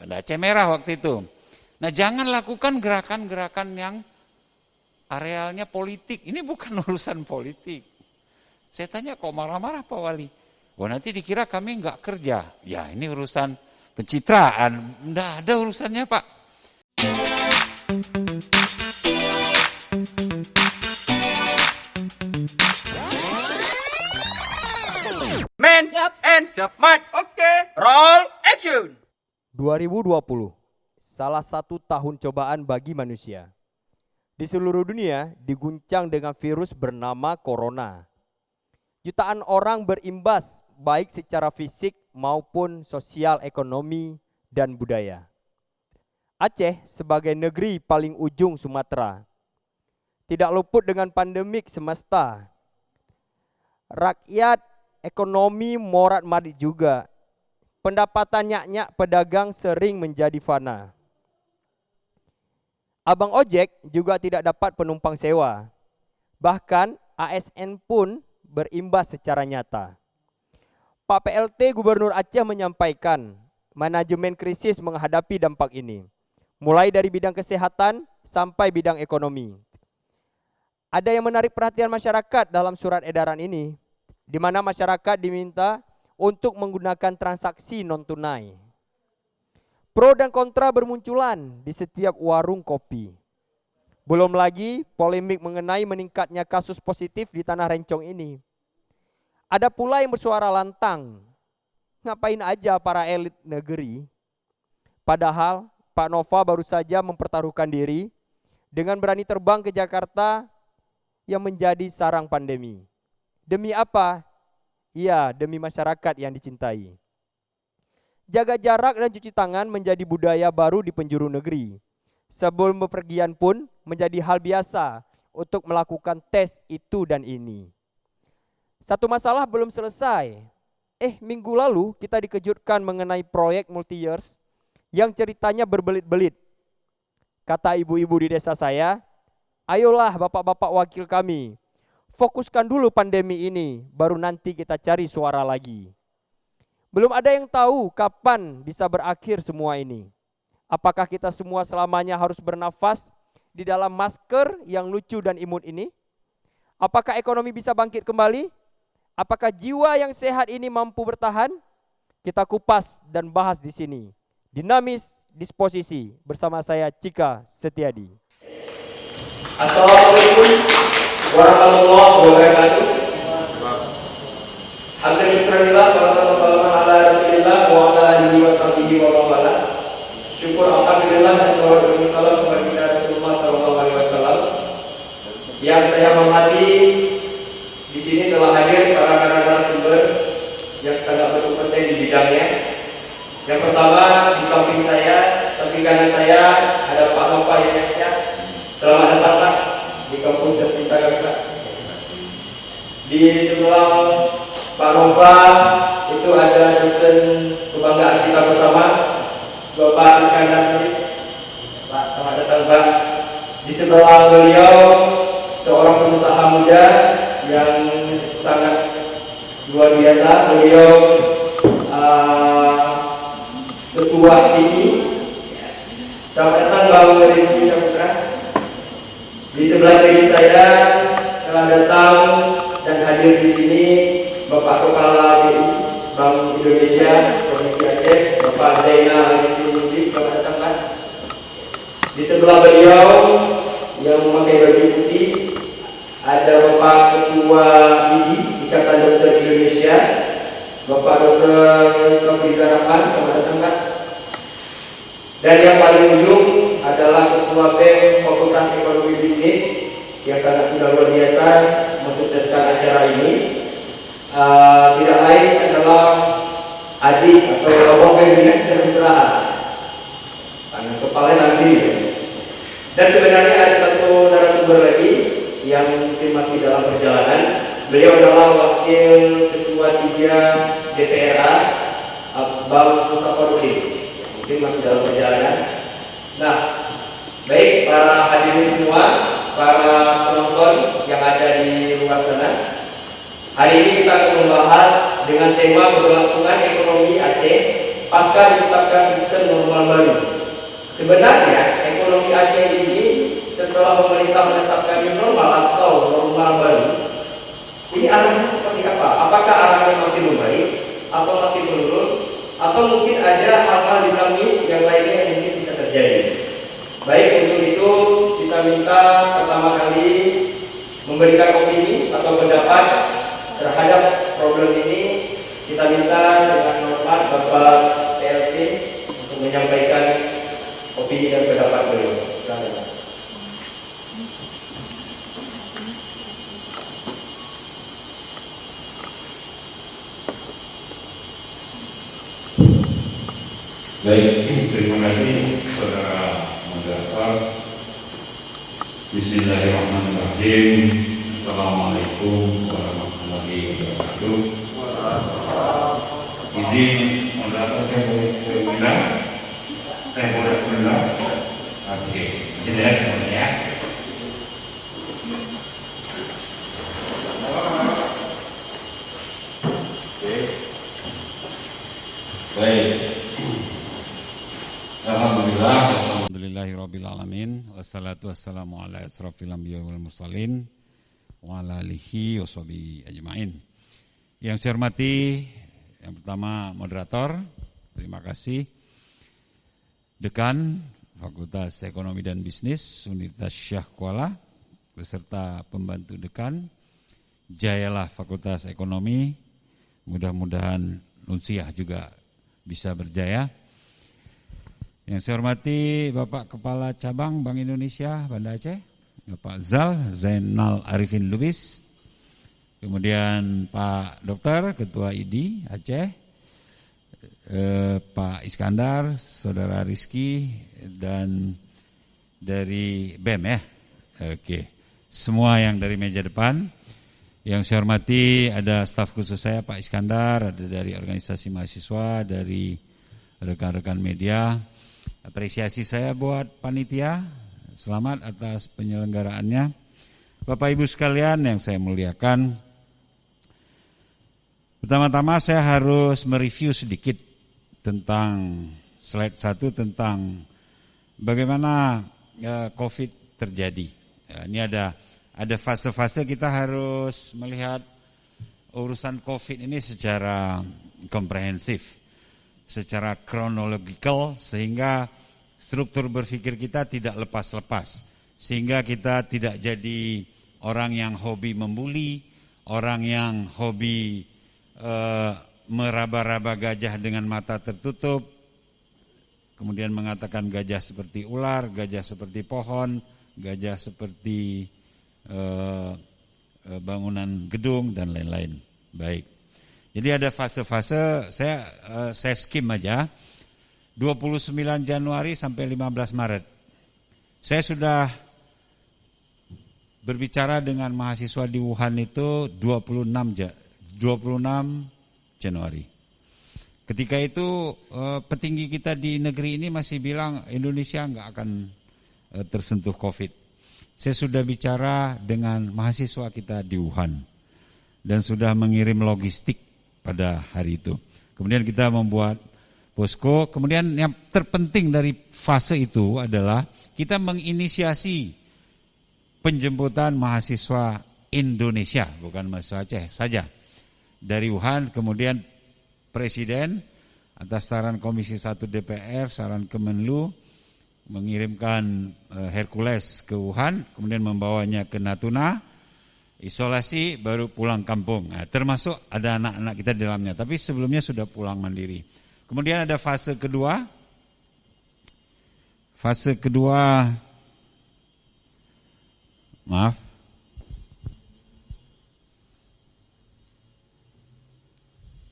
pada Aceh Merah waktu itu. Nah, jangan lakukan gerakan-gerakan yang arealnya politik. Ini bukan urusan politik. Saya tanya, kok marah-marah Pak Wali? Wah, nanti dikira kami nggak kerja. Ya, ini urusan pencitraan. Nggak ada urusannya Pak. Man and Match. Oke. Roll action. 2020, salah satu tahun cobaan bagi manusia. Di seluruh dunia diguncang dengan virus bernama Corona. Jutaan orang berimbas baik secara fisik maupun sosial, ekonomi, dan budaya. Aceh sebagai negeri paling ujung Sumatera tidak luput dengan pandemik semesta. Rakyat ekonomi morat-marit juga. Pendapatan nyak-nyak pedagang sering menjadi fana. Abang ojek juga tidak dapat penumpang sewa. Bahkan ASN pun berimbas secara nyata. Pak PLT Gubernur Aceh menyampaikan manajemen krisis menghadapi dampak ini, mulai dari bidang kesehatan sampai bidang ekonomi. Ada yang menarik perhatian masyarakat dalam surat edaran ini, di mana masyarakat diminta untuk menggunakan transaksi non-tunai. Pro dan kontra bermunculan di setiap warung kopi. Belum lagi polemik mengenai meningkatnya kasus positif di Tanah Rencong ini. Ada pula yang bersuara lantang, ngapain aja para elit negeri? Padahal Pak Nova baru saja mempertaruhkan diri dengan berani terbang ke Jakarta yang menjadi sarang pandemi. Demi apa? Iya, demi masyarakat yang dicintai. Jaga jarak dan cuci tangan menjadi budaya baru di penjuru negeri. Sebelum bepergian pun menjadi hal biasa untuk melakukan tes itu dan ini. Satu masalah belum selesai. Minggu lalu kita dikejutkan mengenai proyek multi-years yang ceritanya berbelit-belit. Kata ibu-ibu di desa saya, ayolah bapak-bapak wakil kami, fokuskan dulu pandemi ini, baru nanti kita cari suara lagi. Belum ada yang tahu kapan bisa berakhir semua ini. Apakah kita semua selamanya harus bernafas di dalam masker yang lucu dan imut ini? Apakah ekonomi bisa bangkit kembali? Apakah jiwa yang sehat ini mampu bertahan? Kita kupas dan bahas di sini. Dinamis Disposisi bersama saya Cika Setiadi. Assalamualaikum warahmatullahi wabarakatuh. Alhamdulillah, syukurillah, salatu wassalamu ala rasulillah wa ala alihi wa sahbihi wa mawala. Syukur alhamdulillah dan salawat dan salam kepada Rasulullah sallallahu alaihi wasallam. Yang saya hormati, di sini telah hadir para narasumber yang sangat berkompeten di bidangnya. Yang pertama, di samping saya, samping kanan saya ada Pak Nova Yahya. Selamat datang Pak di kampus tercinta kami Pak. Di sebelah Pak Nova itu ada dosen kebanggaan kita bersama, Bapak Iskandar. Pak, selamat datang Pak. Di sebelah beliau seorang pengusaha muda yang sangat luar biasa. Beliau Ketua HIPMI. Selamat datang Bang Rizky Syafra. Di sebelah kiri saya telah datang dan hadir di sini Bapak Kepala BI Bank Indonesia Provinsi Aceh, Bapak Zainal Arifin Lubis. Selamat datang Pak. Di sebelah beliau yang memakai baju putih ada Bapak Ketua BI Ikatan Dokter Indonesia, Bapak Dr. Sofrizar Rahman. Selamat datang Pak. Dan yang paling ujung adalah Ketua BEM Fakultas Ekonomi Bisnis yang sangat sudah luar biasa mensukseskan acara ini. Tidak lain adalah adik atau Romo Febrian Syarifraha, tangan kepala nanti. Dan sebenarnya ada satu narasumber lagi yang mungkin masih dalam perjalanan. Beliau adalah Wakil Ketua 3 DPRA Bang Musafarudin, mungkin masih dalam perjalanan. Nah, baik para hadirin semua, para penonton yang ada di luar sana, hari ini kita akan membahas dengan tema keberlangsungan ekonomi Aceh pasca ditetapkan sistem normal baru. Sebenarnya ekonomi Aceh ini setelah pemerintah menetapkan new normal atau normal baru, ini arahnya seperti apa? Apakah arahnya makin membaik atau makin menurun, atau mungkin ada hal-hal dinamis yang lainnya yang mungkin bisa terjadi? Baik, untuk itu kita minta pertama kali memberikan opini atau pendapat terhadap problem ini. Kita minta dengan hormat Bapak PLT untuk menyampaikan opini dan pendapat beliau. Silakan. Baik, terima kasih saudara moderator. Bismillahirrahmanirrahim. Assalamualaikum warahmatullahi wabarakatuh. Izin moderator, saya boleh undang? Saya boleh undang? Oke, jelas semuanya ya. Oke. Baik. Alhamdulillahirrabbilalamin. Wassalatu wassalamu ala asrafil anbiya wal mursalin wa ala alihi washabihi ajmain. Yang saya hormati, yang pertama moderator, terima kasih. Dekan Fakultas Ekonomi dan Bisnis Universitas Syah Kuala beserta pembantu dekan, jayalah Fakultas Ekonomi, mudah-mudahan Nunsiah juga bisa berjaya. Yang saya hormati Bapak Kepala Cabang Bank Indonesia Banda Aceh, Bapak Zainal Arifin Lubis, kemudian Pak Dokter Ketua ID Aceh, Pak Iskandar, Saudara Rizky, dan dari BEM ya. Oke, semua yang dari meja depan. Yang saya hormati ada staf khusus saya Pak Iskandar, ada dari organisasi mahasiswa, dari rekan-rekan media. Apresiasi saya buat panitia, selamat atas penyelenggaraannya. Bapak Ibu sekalian yang saya muliakan, pertama-tama saya harus mereview sedikit tentang slide 1 tentang bagaimana COVID terjadi. Ini ada fase-fase kita harus melihat urusan COVID ini secara komprehensif, secara kronologikal, sehingga struktur berpikir kita tidak lepas-lepas, sehingga kita tidak jadi orang yang hobi membuli, orang yang hobi meraba-raba gajah dengan mata tertutup, kemudian mengatakan gajah seperti ular, gajah seperti pohon, gajah seperti bangunan gedung, dan lain-lain. Baik. Jadi ada fase-fase, saya skim aja, 29 Januari sampai 15 Maret. Saya sudah berbicara dengan mahasiswa di Wuhan itu 26 Januari. Ketika itu petinggi kita di negeri ini masih bilang Indonesia nggak akan tersentuh COVID. Saya sudah bicara dengan mahasiswa kita di Wuhan dan sudah mengirim logistik pada hari itu. Kemudian kita membuat posko. Kemudian yang terpenting dari fase itu adalah kita menginisiasi penjemputan mahasiswa Indonesia, bukan mahasiswa Aceh saja, dari Wuhan. Kemudian Presiden atas saran Komisi 1 DPR, saran Kemenlu, mengirimkan Hercules ke Wuhan, kemudian membawanya ke Natuna, isolasi, baru pulang kampung. Nah, termasuk ada anak-anak kita di dalamnya, tapi sebelumnya sudah pulang mandiri. Kemudian ada fase kedua. Fase kedua, maaf,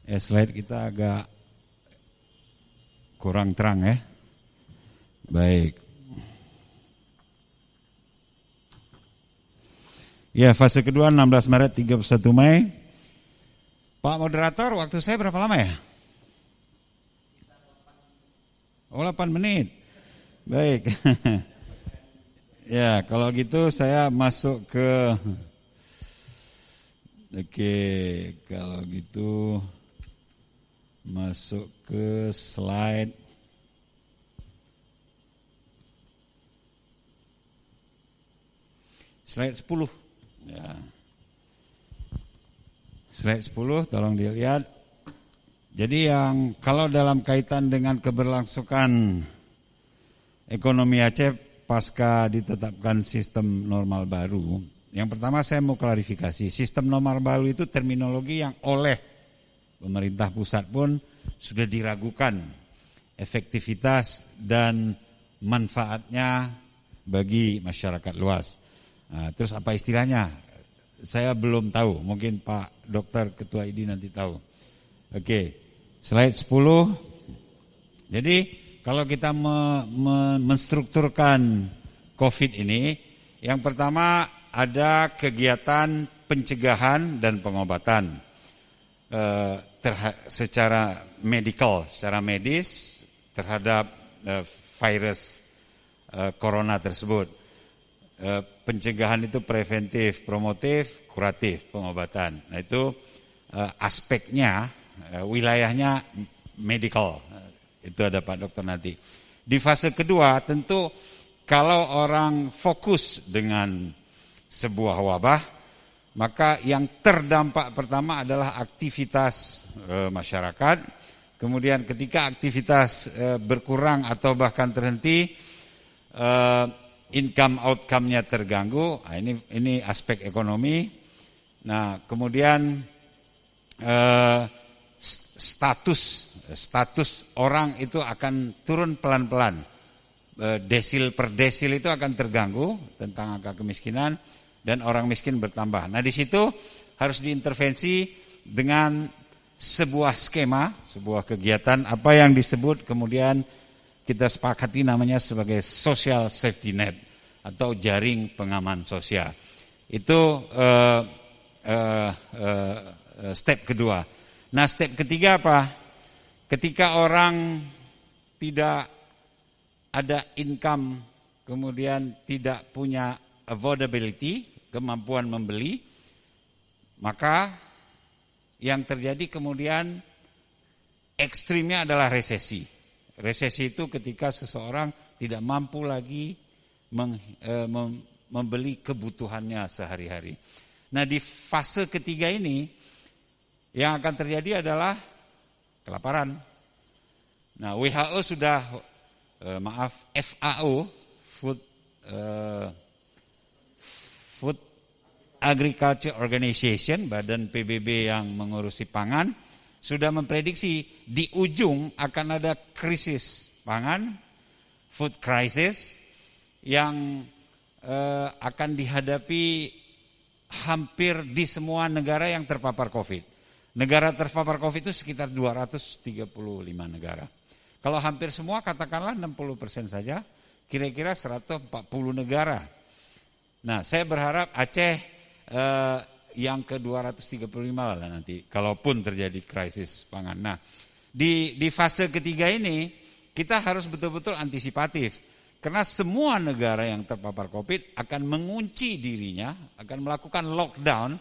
slide kita agak kurang terang ya. Baik. Ya, fase kedua 16 Maret 31 Mei. Pak moderator, waktu saya berapa lama ya? Oh, 8 menit. Baik. Ya, kalau gitu saya masuk ke kalau gitu masuk ke slide slide 10. Ya. Slide 10 tolong dilihat. Jadi yang kalau dalam kaitan dengan keberlangsungan ekonomi Aceh pasca ditetapkan sistem normal baru, yang pertama saya mau klarifikasi, sistem normal baru itu terminologi yang oleh pemerintah pusat pun sudah diragukan efektivitas dan manfaatnya bagi masyarakat luas. Nah, terus apa istilahnya? Saya belum tahu, mungkin Pak Dokter Ketua ID nanti tahu. Oke, slide 10. Jadi kalau kita menstrukturkan COVID ini, yang pertama ada kegiatan pencegahan dan pengobatan secara medikal, secara medis terhadap virus corona tersebut. Pencegahan itu preventif, promotif, kuratif, pengobatan. Nah itu aspeknya, wilayahnya medikal. Itu ada Pak Dokter nanti. Di fase kedua tentu kalau orang fokus dengan sebuah wabah, maka yang terdampak pertama adalah aktivitas masyarakat. Kemudian ketika aktivitas berkurang atau bahkan terhenti, income outcome-nya terganggu. Nah, ini aspek ekonomi. Nah, kemudian status orang itu akan turun pelan-pelan. Desil per desil itu akan terganggu tentang angka kemiskinan dan orang miskin bertambah. Nah, di situ harus diintervensi dengan sebuah skema, sebuah kegiatan apa yang disebut kemudian kita sepakati namanya sebagai social safety net atau jaring pengaman sosial. Itu step kedua. Nah, step ketiga apa? Ketika orang tidak ada income, kemudian tidak punya affordability, kemampuan membeli, maka yang terjadi kemudian ekstrimnya adalah resesi. Resesi itu ketika seseorang tidak mampu lagi membeli kebutuhannya sehari-hari. Nah, di fase ketiga ini yang akan terjadi adalah kelaparan. Nah, WHO sudah FAO, Food Agriculture Organization, badan PBB yang mengurusi pangan, sudah memprediksi di ujung akan ada krisis pangan, food crisis, yang akan dihadapi hampir di semua negara yang terpapar COVID. Negara terpapar COVID itu sekitar 235 negara. Kalau hampir semua katakanlah 60% saja, kira-kira 140 negara. Nah, saya berharap Aceh yang ke 235 lah nanti, kalaupun terjadi krisis pangan. Nah, di fase ketiga ini kita harus betul-betul antisipatif, karena semua negara yang terpapar COVID akan mengunci dirinya, akan melakukan lockdown,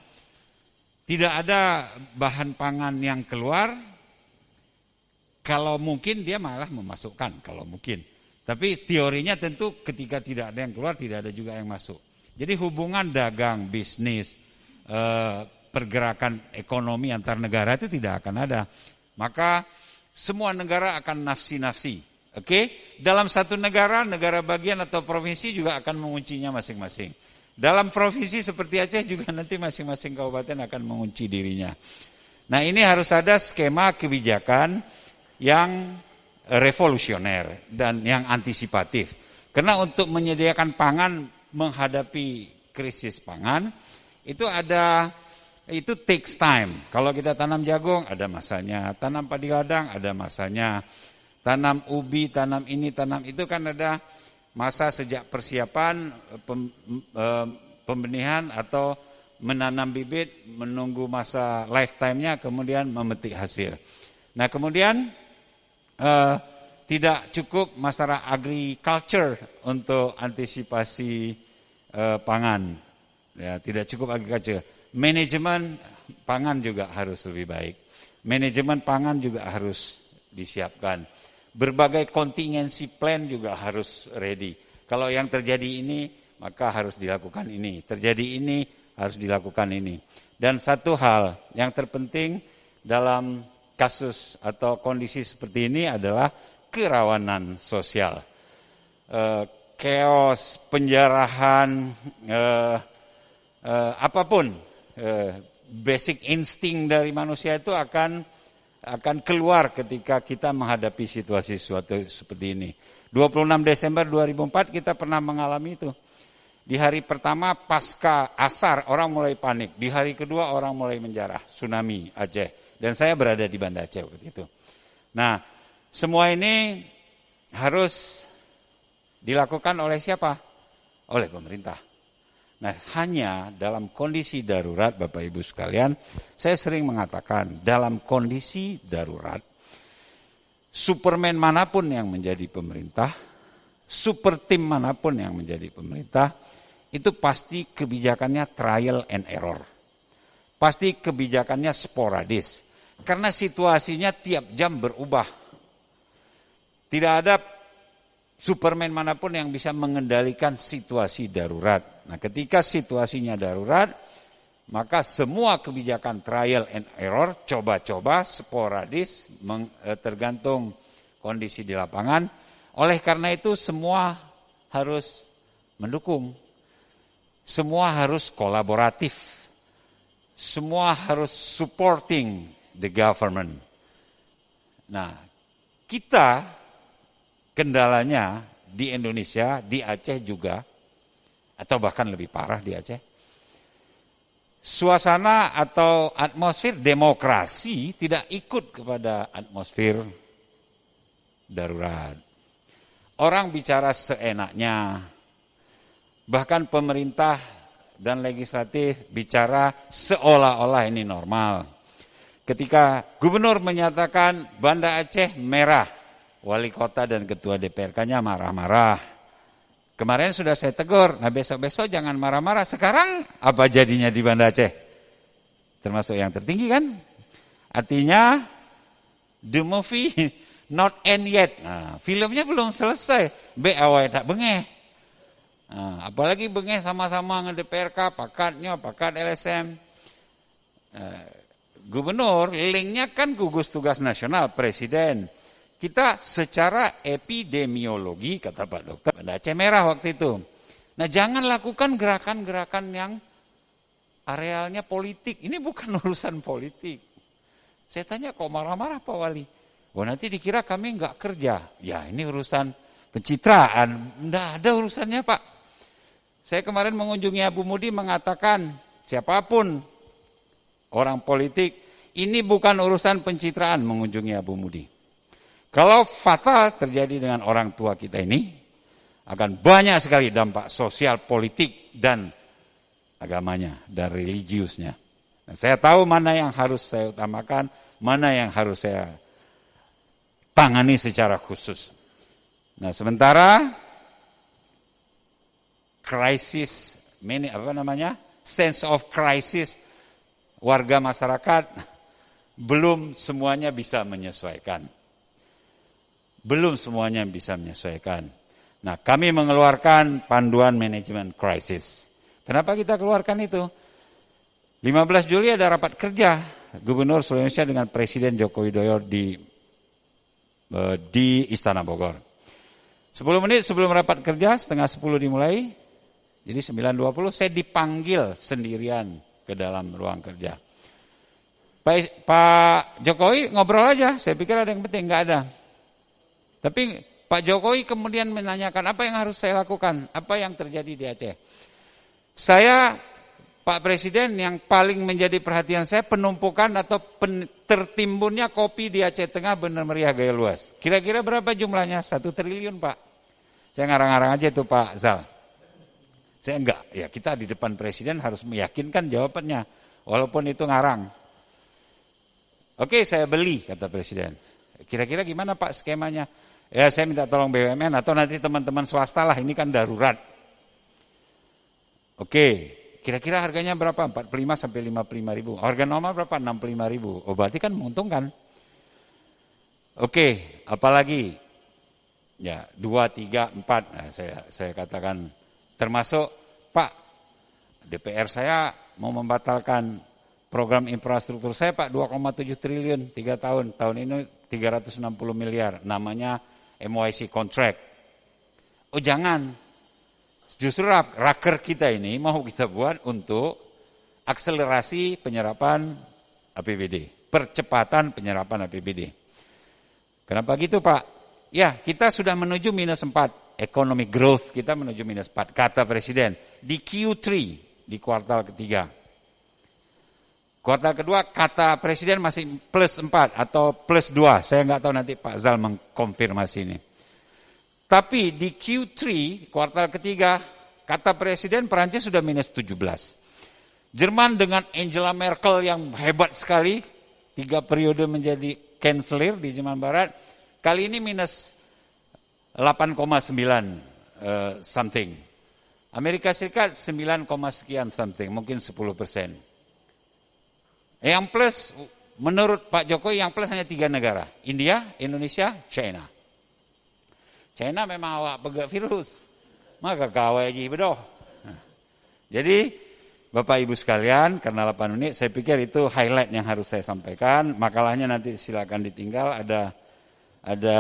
tidak ada bahan pangan yang keluar, kalau mungkin dia malah memasukkan, kalau mungkin. Tapi teorinya tentu ketika tidak ada yang keluar, tidak ada juga yang masuk. Jadi hubungan dagang, bisnis, pergerakan ekonomi antar negara itu tidak akan ada. Maka semua negara akan nafsi-nafsi. Oke? Dalam satu negara bagian atau provinsi juga akan menguncinya masing-masing. Dalam provinsi seperti Aceh juga nanti masing-masing kabupaten akan mengunci dirinya. Nah, ini harus ada skema kebijakan yang revolusioner dan yang antisipatif. Karena untuk menyediakan pangan menghadapi krisis pangan itu takes time. Kalau kita tanam jagung ada masanya, tanam padi ladang ada masanya, tanam ubi, tanam ini, tanam itu kan ada masa sejak persiapan pembenihan atau menanam bibit, menunggu masa lifetime-nya, kemudian memetik hasil. Nah, kemudian tidak cukup masalah agriculture untuk antisipasi pangan. Ya, tidak cukup agriculture. Manajemen pangan juga harus lebih baik. Manajemen pangan juga harus disiapkan. Berbagai contingency plan juga harus ready. Kalau yang terjadi ini, maka harus dilakukan ini. Terjadi ini, harus dilakukan ini. Dan satu hal yang terpenting dalam kasus atau kondisi seperti ini adalah kerawanan sosial. Chaos, penjarahan, apapun, basic insting dari manusia itu akan keluar ketika kita menghadapi situasi seperti ini. 26 Desember 2004 kita pernah mengalami itu. Di hari pertama pasca asar orang mulai panik. Di hari kedua orang mulai menjarah. Tsunami Aceh. Dan saya berada di Banda Aceh waktu itu. Nah, semua ini harus dilakukan oleh siapa? Oleh pemerintah. Nah, hanya dalam kondisi darurat, Bapak Ibu sekalian, saya sering mengatakan, dalam kondisi darurat, Superman manapun yang menjadi pemerintah, super tim manapun yang menjadi pemerintah, itu pasti kebijakannya trial and error. Pasti kebijakannya sporadis. Karena situasinya tiap jam berubah. Tidak ada Superman manapun yang bisa mengendalikan situasi darurat. Nah, ketika situasinya darurat, maka semua kebijakan trial and error, coba-coba, sporadis, tergantung kondisi di lapangan. Oleh karena itu semua harus mendukung. Semua harus kolaboratif. Semua harus supporting the government. Nah, kita kendalanya di Indonesia, di Aceh juga, atau bahkan lebih parah di Aceh, suasana atau atmosfer demokrasi tidak ikut kepada atmosfer darurat. Orang bicara seenaknya, bahkan pemerintah dan legislatif bicara seolah-olah ini normal. Ketika gubernur menyatakan Banda Aceh merah, wali kota dan ketua DPRK-nya marah-marah. Kemarin sudah saya tegur, nah besok-besok jangan marah-marah. Sekarang apa jadinya di Banda Aceh? Termasuk yang tertinggi kan? Artinya the movie not end yet. Nah, filmnya belum selesai. Awal tak bengeh. Nah, apalagi bengeh sama-sama nge-DPRK, pakatnya, pakat LSM. Gubernur, linknya kan gugus tugas nasional, presiden. Kita secara epidemiologi, kata Pak Dokter, Banda Aceh merah waktu itu. Nah, jangan lakukan gerakan-gerakan yang arealnya politik. Ini bukan urusan politik. Saya tanya, kok marah-marah Pak Wali? Wah, nanti dikira kami nggak kerja. Ya, ini urusan pencitraan. Nggak ada urusannya Pak. Saya kemarin mengunjungi Abu Mudi mengatakan, siapapun orang politik, ini bukan urusan pencitraan mengunjungi Abu Mudi. Kalau fatal terjadi dengan orang tua kita ini, akan banyak sekali dampak sosial, politik, dan agamanya, dan religiusnya. Nah, saya tahu mana yang harus saya utamakan, mana yang harus saya tangani secara khusus. Nah, sementara crisis, sense of crisis warga masyarakat belum semuanya bisa menyesuaikan. Belum semuanya bisa menyesuaikan. Nah, kami mengeluarkan panduan manajemen krisis. Kenapa kita keluarkan itu? 15 Juli ada rapat kerja Gubernur seluruh Indonesia dengan Presiden Joko Widodo di Istana Bogor. 10 menit sebelum rapat kerja, setengah 10 dimulai, jadi 9.20 saya dipanggil sendirian ke dalam ruang kerja. Pak Jokowi ngobrol aja, saya pikir ada yang penting, nggak ada. Tapi Pak Jokowi kemudian menanyakan apa yang harus saya lakukan, apa yang terjadi di Aceh. Saya, Pak Presiden, yang paling menjadi perhatian saya penumpukan atau tertimbunnya kopi di Aceh Tengah Bener Meriah Gaya Luas. Kira-kira berapa jumlahnya? 1 triliun Pak. Saya ngarang-ngarang aja itu Pak Zal. Saya enggak, ya kita di depan Presiden harus meyakinkan jawabannya, walaupun itu ngarang. Oke, saya beli, kata Presiden. Kira-kira gimana Pak skemanya? Ya saya minta tolong BUMN atau nanti teman-teman swasta lah, ini kan darurat. Oke, kira-kira harganya berapa? 45 sampai 55 ribu. Harga normal berapa? 65 ribu. Oh, berarti kan menguntungkan. Oke, apalagi? Ya, 2, 3, 4. Nah, saya katakan termasuk, Pak, DPR saya mau membatalkan program infrastruktur saya, Pak, 2,7 triliun 3 tahun. Tahun ini 360 miliar. Namanya MYC contract. Oh, jangan. Justru raker kita ini mau kita buat untuk akselerasi penyerapan APBD. Percepatan penyerapan APBD. Kenapa gitu, Pak? Ya, kita sudah menuju -4. Economic growth kita menuju -4. Kata Presiden. Di Q3, di kuartal ketiga. Kuartal kedua, kata Presiden masih +4 atau +2. Saya nggak tahu, nanti Pak Zal mengkonfirmasi ini. Tapi di Q3, kuartal ketiga, kata Presiden Perancis sudah -17. Jerman dengan Angela Merkel yang hebat sekali, 3 periode menjadi kanselir di Jerman Barat, kali ini -8,9 something. Amerika Serikat 9, sekian something, mungkin 10%. Yang plus, menurut Pak Jokowi yang plus hanya 3 negara. India, Indonesia, China. China memang awak pegak virus. Maka kawai aja bedoh. Jadi, Bapak Ibu sekalian, karena 8 menit, saya pikir itu highlight yang harus saya sampaikan. Makalahnya nanti silakan ditinggal, ada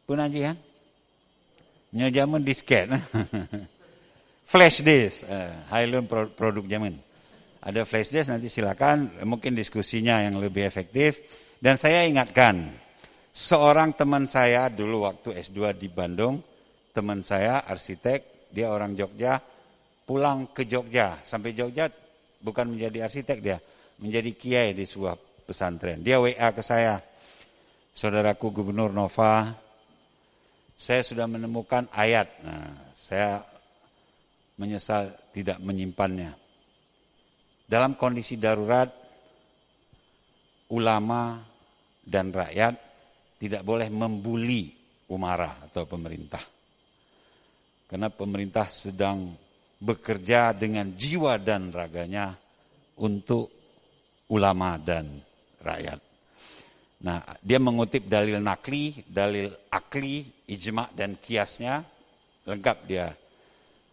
penyajian. Nyajaman disket. Flash disk, Highland produk zaman. Ada flash disk, nanti silakan, mungkin diskusinya yang lebih efektif. Dan saya ingatkan, seorang teman saya dulu waktu S2 di Bandung, teman saya arsitek, dia orang Jogja, pulang ke Jogja, sampai Jogja bukan menjadi arsitek dia, menjadi kiai di sebuah pesantren. Dia WA ke saya, saudaraku Gubernur Nova, saya sudah menemukan ayat. Nah, saya menyesal tidak menyimpannya. Dalam kondisi darurat, ulama dan rakyat tidak boleh membuli umara atau pemerintah. Karena pemerintah sedang bekerja dengan jiwa dan raganya untuk ulama dan rakyat. Nah, dia mengutip dalil nakli, dalil akli, ijma' dan kiasnya, lengkap dia.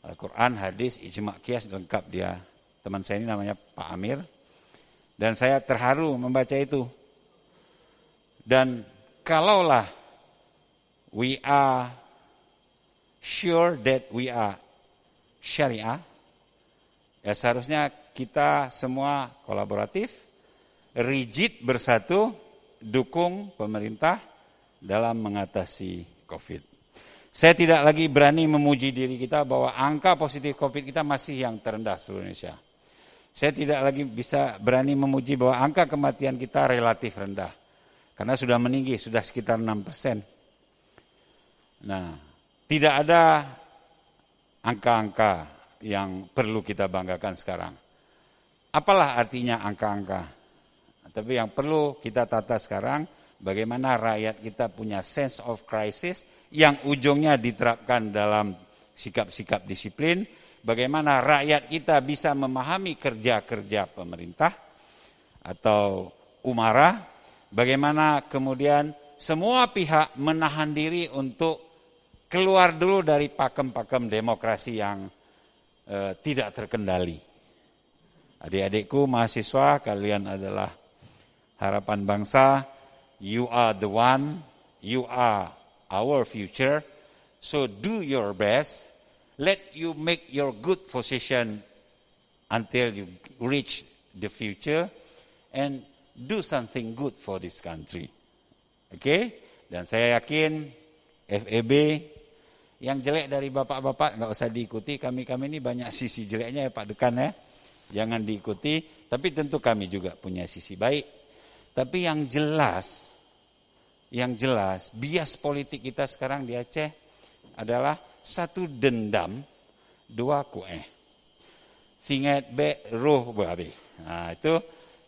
Al-Quran, hadis, ijma', kias, lengkap dia. Teman saya ini namanya Pak Amir. Dan saya terharu membaca itu. Dan kalaulah we are sure that we are syariah, ya seharusnya kita semua kolaboratif, rigid bersatu, dukung pemerintah dalam mengatasi COVID. Saya tidak lagi berani memuji diri kita bahwa angka positif COVID kita masih yang terendah seluruh Indonesia. Saya tidak lagi bisa berani memuji bahwa angka kematian kita relatif rendah. Karena sudah meninggi, sudah sekitar 6%. Nah, tidak ada angka-angka yang perlu kita banggakan sekarang. Apalah artinya angka-angka? Tapi yang perlu kita tata sekarang, bagaimana rakyat kita punya sense of crisis yang ujungnya diterapkan dalam sikap-sikap disiplin, bagaimana rakyat kita bisa memahami kerja-kerja pemerintah atau umara, bagaimana kemudian semua pihak menahan diri untuk keluar dulu dari pakem-pakem demokrasi yang tidak terkendali. Adik-adikku mahasiswa, kalian adalah harapan bangsa. You are the one, you are our future. So do your best. Let you make your good position until you reach the future and do something good for this country. Oke? Dan saya yakin FEB yang jelek dari bapak-bapak nggak usah diikuti. Kami ini banyak sisi jeleknya ya Pak Dekan ya. Jangan diikuti. Tapi tentu kami juga punya sisi baik. Tapi yang jelas bias politik kita sekarang di Aceh adalah 1 dendam, 2 kueh. Singet be roh babe. Nah,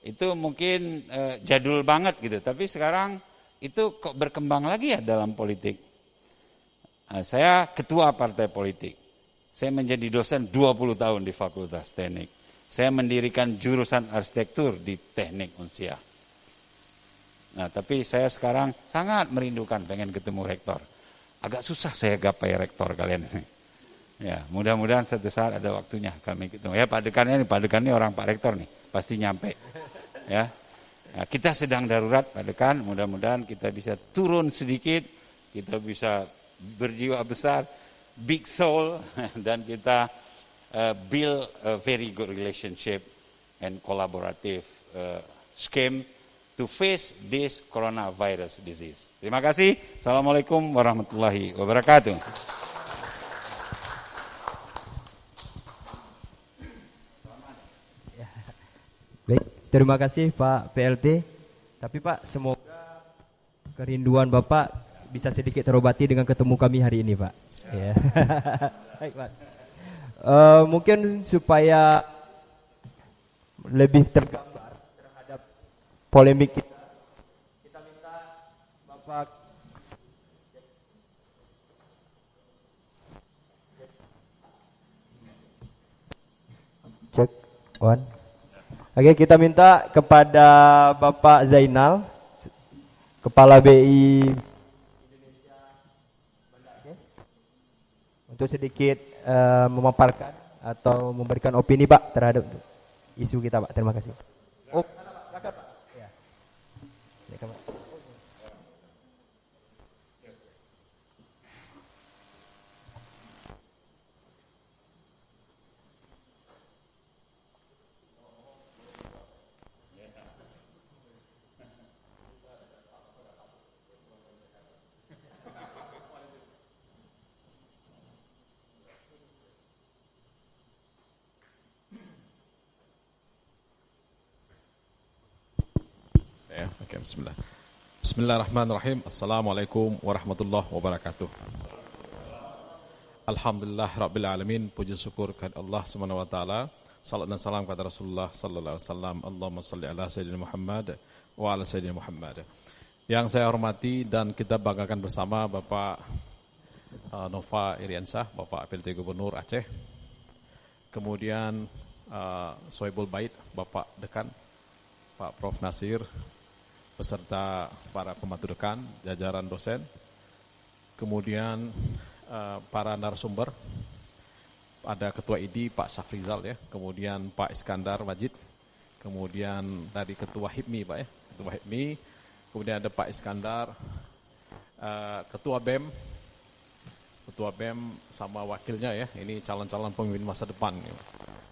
itu mungkin jadul banget gitu, tapi sekarang itu kok berkembang lagi ya dalam politik. Nah, saya ketua partai politik. Saya menjadi dosen 20 tahun di Fakultas Teknik. Saya mendirikan jurusan arsitektur di Teknik Unsia. Nah, tapi saya sekarang sangat merindukan pengen ketemu rektor. Agak susah saya gapai rektor kalian ini. Ya, mudah-mudahan suatu saat ada waktunya kami ketemu. Ya, Pak Dekan ini orang Pak Rektor nih, pasti nyampe. Ya. Nah, kita sedang darurat Pak Dekan, mudah-mudahan kita bisa turun sedikit, kita bisa berjiwa besar, big soul, dan kita build a very good relationship and collaborative scheme to face this coronavirus disease. Terima kasih. Assalamualaikum warahmatullahi wabarakatuh. Baik, terima kasih Pak PLT. Tapi Pak, semoga kerinduan Bapak bisa sedikit terobati dengan ketemu kami hari ini, Pak. Ya. Baik, Pak. Mungkin supaya lebih tergambar terhadap polemik kita minta Bapak cek one. Oke, kita minta kepada Bapak Zainal, Kepala BI Indonesia, untuk sedikit memaparkan atau memberikan opini Pak terhadap isu kita Pak. Terima kasih. Oh, silakan Pak. Ya. Silakan Pak. Oke, bismillah. Bismillahirrahmanirrahim. Assalamualaikum warahmatullahi wabarakatuh. Alhamdulillah rabbil alamin, puji syukur kepada Allah Subhanahu wa taala. Salat dan salam kepada Rasulullah sallallahu alaihi wasallam. Allahumma shalli ala sayyidina Muhammad wa ala sayyidina Muhammad. Yang saya hormati dan kita banggakan bersama Bapak Nova Iriansyah, Bapak PLT Gubernur Aceh. Kemudian Soebul Bait, Bapak Dekan, Pak Prof Nasir, beserta para pembantu dekan, jajaran dosen, kemudian para narasumber, ada Ketua ID Pak Syafrizal ya, kemudian Pak Iskandar Majid, kemudian dari Ketua HIPMI Pak ya, Ketua HIPMI, kemudian ada Pak Iskandar, Ketua BEM sama wakilnya ya, ini calon-calon pemimpin masa depan.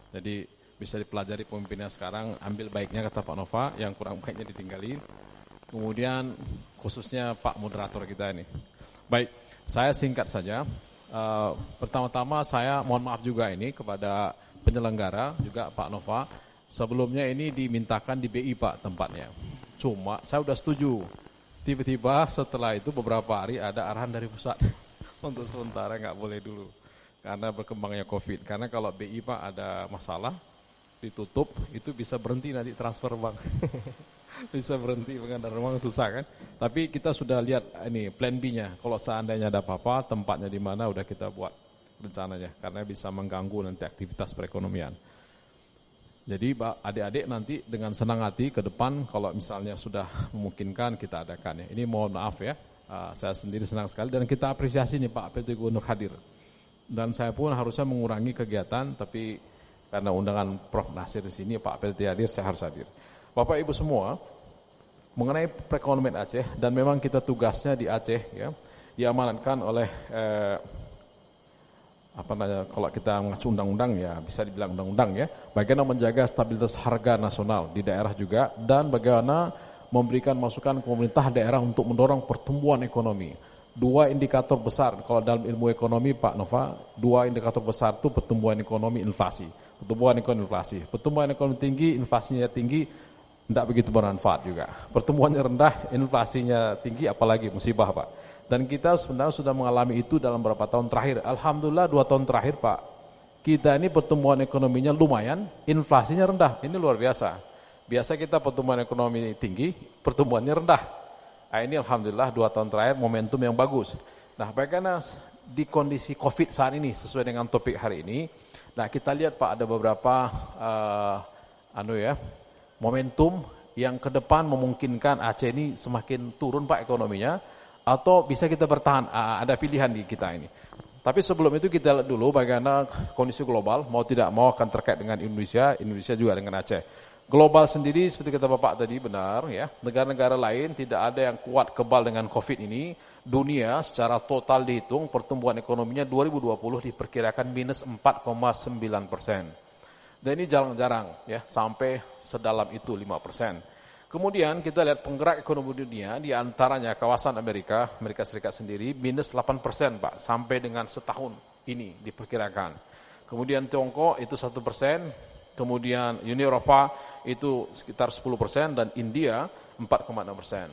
Jadi bisa dipelajari pemimpinnya sekarang, ambil baiknya kata Pak Nova, yang kurang baiknya ditinggalin. Kemudian khususnya Pak moderator kita ini. Baik, saya singkat saja. Pertama-tama saya mohon maaf juga ini kepada penyelenggara, juga Pak Nova. Sebelumnya ini dimintakan di BI Pak tempatnya. Cuma saya sudah setuju. Tiba-tiba setelah itu beberapa hari ada arahan dari pusat. Untuk sementara nggak boleh dulu. Karena berkembangnya COVID. Karena kalau BI Pak ada masalah, ditutup, itu bisa berhenti nanti transfer bank. Bisa berhenti pengantar uang, susah kan. Tapi kita sudah lihat ini plan B-nya. Kalau seandainya ada apa-apa, tempatnya di mana udah kita buat rencananya. Karena bisa mengganggu nanti aktivitas perekonomian. Jadi adik-adik nanti dengan senang hati ke depan kalau misalnya sudah memungkinkan kita adakan ya. Ini mohon maaf ya. Saya sendiri senang sekali dan kita apresiasi nih Pak PLT Gubernur hadir. Dan saya pun harusnya mengurangi kegiatan, tapi karena undangan Prof Nasir di sini, Pak PLT hadir, saya harus hadir. Bapak Ibu semua, mengenai perekonomian Aceh, dan memang kita tugasnya di Aceh, ya, diamanatkan oleh kalau kita mengacu undang-undang ya, bisa dibilang undang-undang ya, bagaimana menjaga stabilitas harga nasional di daerah juga, dan bagaimana memberikan masukan ke pemerintah daerah untuk mendorong pertumbuhan ekonomi. Dua indikator besar, kalau dalam ilmu ekonomi Pak Nova, dua indikator besar itu pertumbuhan ekonomi, inflasi. Pertumbuhan ekonomi tinggi, inflasinya tinggi, tidak begitu bermanfaat juga. Pertumbuhannya rendah, inflasinya tinggi, apalagi musibah Pak. Dan kita sebenarnya sudah mengalami itu dalam beberapa tahun terakhir. Alhamdulillah 2 tahun terakhir Pak, kita ini pertumbuhan ekonominya lumayan, inflasinya rendah. Ini luar biasa. Biasa kita pertumbuhan ekonomi tinggi, pertumbuhannya rendah. Nah, ini alhamdulillah 2 tahun terakhir momentum yang bagus. Nah, bagaimana di kondisi COVID saat ini sesuai dengan topik hari ini. Nah, kita lihat Pak ada beberapa momentum yang ke depan memungkinkan Aceh ini semakin turun Pak ekonominya, atau bisa kita bertahan. Ada pilihan di kita ini. Tapi sebelum itu kita lihat dulu bagaimana kondisi global, mau tidak mau akan terkait dengan Indonesia juga dengan Aceh. Global sendiri seperti kata Bapak tadi benar ya, negara-negara lain tidak ada yang kuat kebal dengan COVID ini. Dunia secara total dihitung pertumbuhan ekonominya 2020 diperkirakan minus 4,9%. Dan ini jarang-jarang ya, sampai sedalam itu 5%. Kemudian kita lihat penggerak ekonomi dunia, di antaranya kawasan Amerika Serikat sendiri minus 8% Pak, sampai dengan setahun ini diperkirakan. Kemudian Tiongkok itu 1%, kemudian Uni Eropa itu sekitar 10% dan India 4,6%.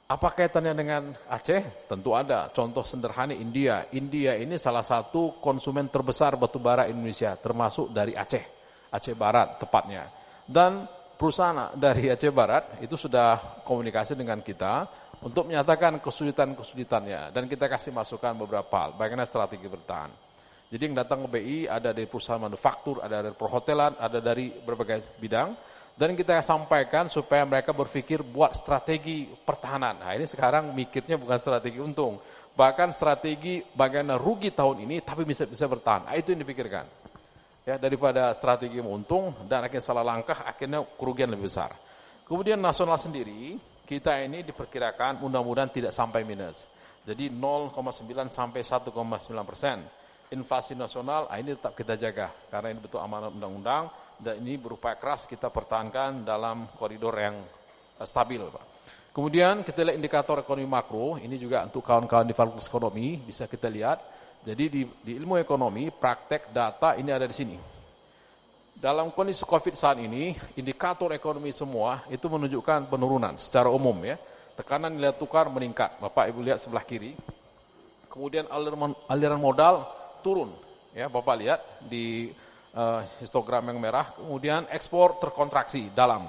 Apa kaitannya dengan Aceh? Tentu ada. Contoh sederhana India. India ini salah satu konsumen terbesar batubara Indonesia, termasuk dari Aceh Barat tepatnya. Dan perusahaan dari Aceh Barat itu sudah komunikasi dengan kita untuk menyatakan kesulitan-kesulitannya. Dan kita kasih masukan beberapa hal, bagaimana strategi bertahan. Jadi yang datang ke BI ada dari perusahaan manufaktur, ada dari perhotelan, ada dari berbagai bidang. Dan kita sampaikan supaya mereka berpikir buat strategi pertahanan. Nah ini sekarang mikirnya bukan strategi untung. Bahkan strategi bagaimana rugi tahun ini tapi bisa bertahan. Nah, itu yang dipikirkan. Ya, daripada strategi untung dan akhirnya salah langkah, akhirnya kerugian lebih besar. Kemudian nasional sendiri, kita ini diperkirakan mudah-mudahan tidak sampai minus. Jadi 0,9 sampai 1,9%. Inflasi nasional ini tetap kita jaga karena ini betul amanat undang-undang dan ini berupaya keras kita pertahankan dalam koridor yang stabil, Pak. Kemudian kita lihat indikator ekonomi makro, ini juga untuk kawan-kawan di fakultas ekonomi bisa kita lihat. Jadi di ilmu ekonomi praktek data ini ada di sini. Dalam kondisi COVID saat ini, indikator ekonomi semua itu menunjukkan penurunan secara umum ya. Tekanan nilai tukar meningkat. Bapak Ibu lihat sebelah kiri. Kemudian aliran modal turun, ya Bapak lihat di histogram yang merah. Kemudian ekspor terkontraksi dalam.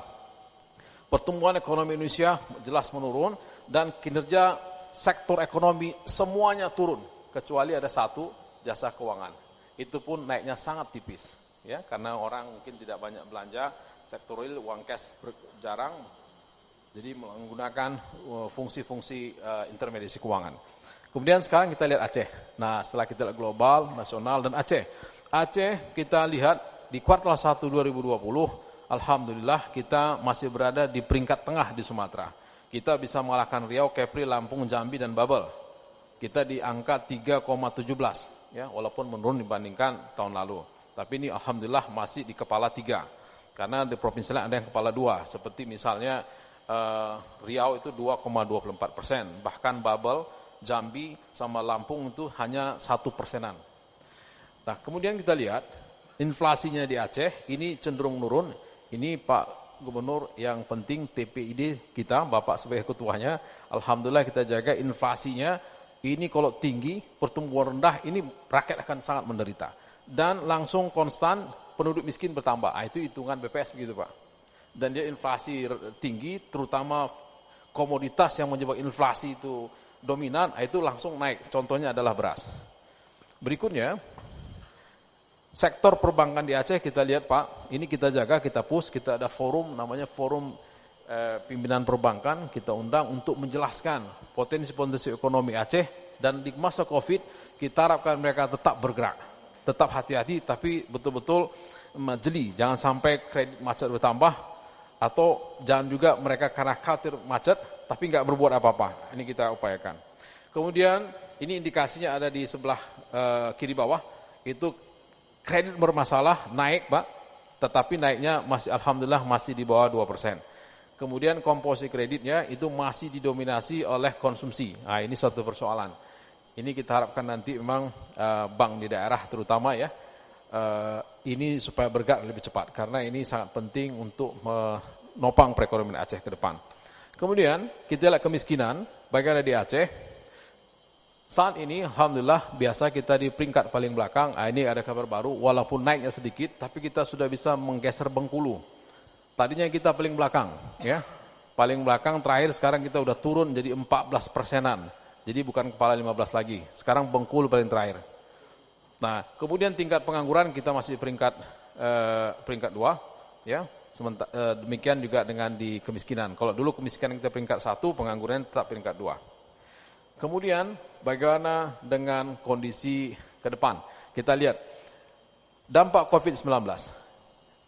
Pertumbuhan ekonomi Indonesia jelas menurun dan kinerja sektor ekonomi semuanya turun kecuali ada satu, jasa keuangan. Itu pun naiknya sangat tipis, ya karena orang mungkin tidak banyak belanja, sektor real uang cash jarang, jadi menggunakan fungsi-fungsi intermediasi keuangan. Kemudian sekarang kita lihat Aceh. Nah, setelah kita lihat global, nasional, dan Aceh. Aceh kita lihat di kuartal 1 2020, alhamdulillah kita masih berada di peringkat tengah di Sumatera. Kita bisa mengalahkan Riau, Kepri, Lampung, Jambi, dan Babel. Kita di angka 3,17, ya, walaupun menurun dibandingkan tahun lalu. Tapi ini alhamdulillah masih di kepala 3. Karena di provinsi lain ada yang kepala 2. Seperti misalnya Riau itu 2,24%. Bahkan Babel, Jambi sama Lampung itu hanya 1%. Nah, kemudian kita lihat inflasinya di Aceh ini cenderung menurun. Ini Pak Gubernur yang penting TPID kita, Bapak sebagai ketuanya, alhamdulillah kita jaga inflasinya. Ini kalau tinggi, pertumbuhan rendah, ini rakyat akan sangat menderita. Dan langsung konstan penduduk miskin bertambah. Itu hitungan BPS begitu Pak. Dan dia inflasi tinggi, terutama komoditas yang menyebabkan inflasi itu dominan, itu langsung naik. Contohnya adalah beras. Berikutnya, sektor perbankan di Aceh kita lihat Pak, ini kita jaga, kita push, kita ada forum, namanya forum pimpinan perbankan, kita undang untuk menjelaskan potensi-potensi ekonomi Aceh, dan di masa COVID, kita harapkan mereka tetap bergerak, tetap hati-hati, tapi betul-betul jeli, jangan sampai kredit macet bertambah, atau jangan juga mereka karena khawatir macet, tapi nggak berbuat apa-apa. Ini kita upayakan. Kemudian ini indikasinya ada di sebelah kiri bawah. Itu kredit bermasalah naik Pak, tetapi naiknya masih alhamdulillah masih di bawah 2%. Kemudian komposisi kreditnya itu masih didominasi oleh konsumsi. Nah ini suatu persoalan. Ini kita harapkan nanti memang bank di daerah terutama ya, ini supaya bergerak lebih cepat. Karena ini sangat penting untuk menopang perekonomian Aceh ke depan. Kemudian kita lihat kemiskinan, bagaimana di Aceh. Saat ini alhamdulillah biasa kita di peringkat paling belakang. Ini ada kabar baru, walaupun naiknya sedikit, tapi kita sudah bisa menggeser Bengkulu. Tadinya kita paling belakang, ya. Paling belakang terakhir sekarang kita udah turun jadi 14%-an. Jadi bukan kepala 15 lagi. Sekarang Bengkulu paling terakhir. Nah, kemudian tingkat pengangguran kita masih peringkat 2, ya. Demikian juga dengan di kemiskinan. Kalau dulu kemiskinan kita peringkat 1, pengangguran tetap peringkat 2. Kemudian bagaimana dengan kondisi ke depan? Kita lihat dampak COVID-19.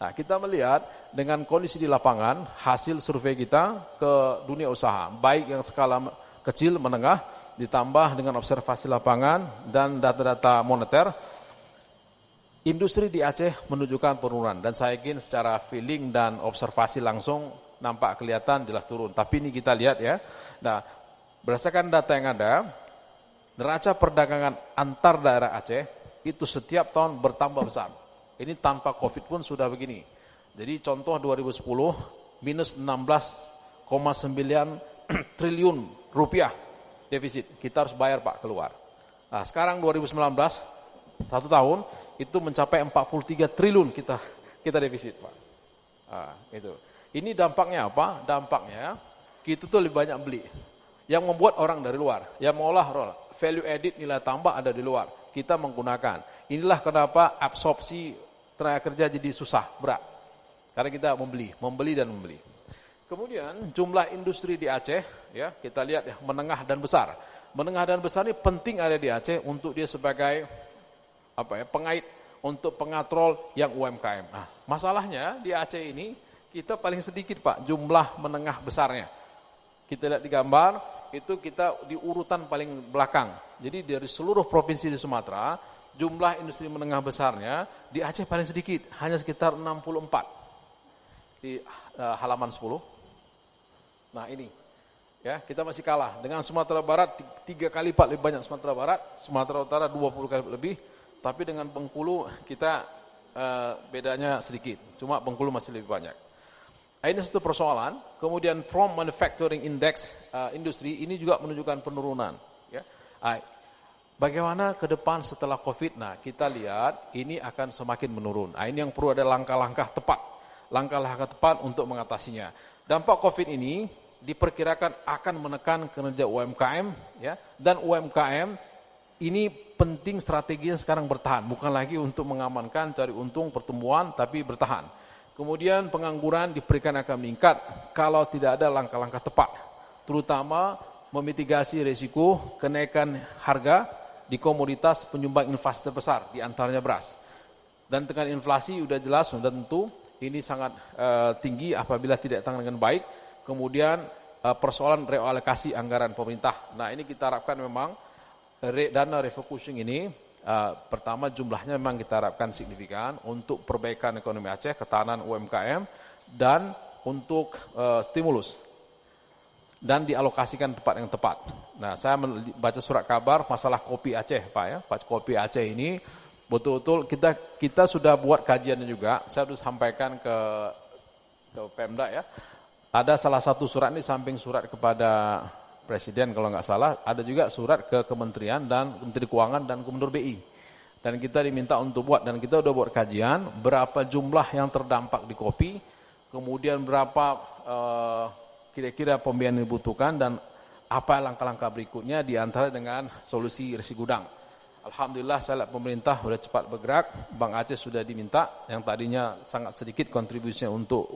Nah, kita melihat dengan kondisi di lapangan, hasil survei kita ke dunia usaha, baik yang skala kecil, menengah, ditambah dengan observasi lapangan dan data-data moneter, industri di Aceh menunjukkan penurunan. Dan saya yakin secara feeling dan observasi langsung nampak kelihatan jelas turun. Tapi ini kita lihat ya. Nah, berdasarkan data yang ada, neraca perdagangan antar daerah Aceh itu setiap tahun bertambah besar. Ini tanpa COVID pun sudah begini. Jadi contoh 2010 minus 16,9 triliun rupiah defisit. Kita harus bayar Pak keluar. Nah, sekarang 2019 1 tahun itu mencapai 43 triliun kita defisit Pak. Nah, itu. Ini dampaknya apa? Dampaknya kita tuh lebih banyak beli. Yang membuat orang dari luar, yang mengolah value added nilai tambah ada di luar. Kita menggunakan. Inilah kenapa absorpsi tenaga kerja jadi susah, berat. Karena kita membeli dan membeli. Kemudian jumlah industri di Aceh, ya kita lihat ya, menengah dan besar. Menengah dan besar ini penting ada di Aceh untuk dia sebagai pengait untuk pengatrol yang UMKM. Nah, masalahnya di Aceh ini kita paling sedikit Pak jumlah menengah besarnya. Kita lihat di gambar, itu kita di urutan paling belakang. Jadi dari seluruh provinsi di Sumatera, jumlah industri menengah besarnya di Aceh paling sedikit, hanya sekitar 64 di halaman 10. Nah ini, ya kita masih kalah dengan Sumatera Barat 3 kali lipat lebih banyak Sumatera Barat, Sumatera Utara 20 kali lebih, tapi dengan Bengkulu kita bedanya sedikit, cuma Bengkulu masih lebih banyak. Ini satu persoalan. Kemudian from manufacturing index industri ini juga menunjukkan penurunan. Ya. Bagaimana ke depan setelah COVID? Nah, kita lihat ini akan semakin menurun. Nah, ini yang perlu ada langkah-langkah tepat untuk mengatasinya. Dampak COVID ini diperkirakan akan menekan kinerja UMKM, ya, dan UMKM ini penting strateginya sekarang bertahan, bukan lagi untuk mengamankan cari untung pertumbuhan, tapi bertahan. Kemudian pengangguran diperkirakan akan meningkat kalau tidak ada langkah-langkah tepat, terutama memitigasi risiko kenaikan harga di komoditas penyumbang inflasi terbesar, di antaranya beras. Dan dengan inflasi sudah jelas, sudah tentu ini sangat tinggi apabila tidak ditangani dengan baik. Kemudian persoalan realokasi anggaran pemerintah. Nah ini kita harapkan memang dana refocusing ini pertama jumlahnya memang kita harapkan signifikan untuk perbaikan ekonomi Aceh, ketahanan UMKM, dan untuk stimulus. Dan dialokasikan tempat yang tepat. Nah, saya baca surat kabar masalah kopi Aceh, Pak ya. Kopi Aceh ini betul-betul kita sudah buat kajiannya juga. Saya sudah sampaikan ke Pemda ya. Ada salah satu surat ini samping surat kepada Presiden kalau nggak salah, ada juga surat ke Kementerian dan Menteri Keuangan dan Gubernur BI. Dan kita diminta untuk buat, dan kita udah buat kajian berapa jumlah yang terdampak di kopi, kemudian berapa kira-kira pembiayaan yang dibutuhkan, dan apa langkah-langkah berikutnya diantara dengan solusi resi gudang. Alhamdulillah saya lihat pemerintah sudah cepat bergerak, Bank Aceh sudah diminta, yang tadinya sangat sedikit kontribusinya untuk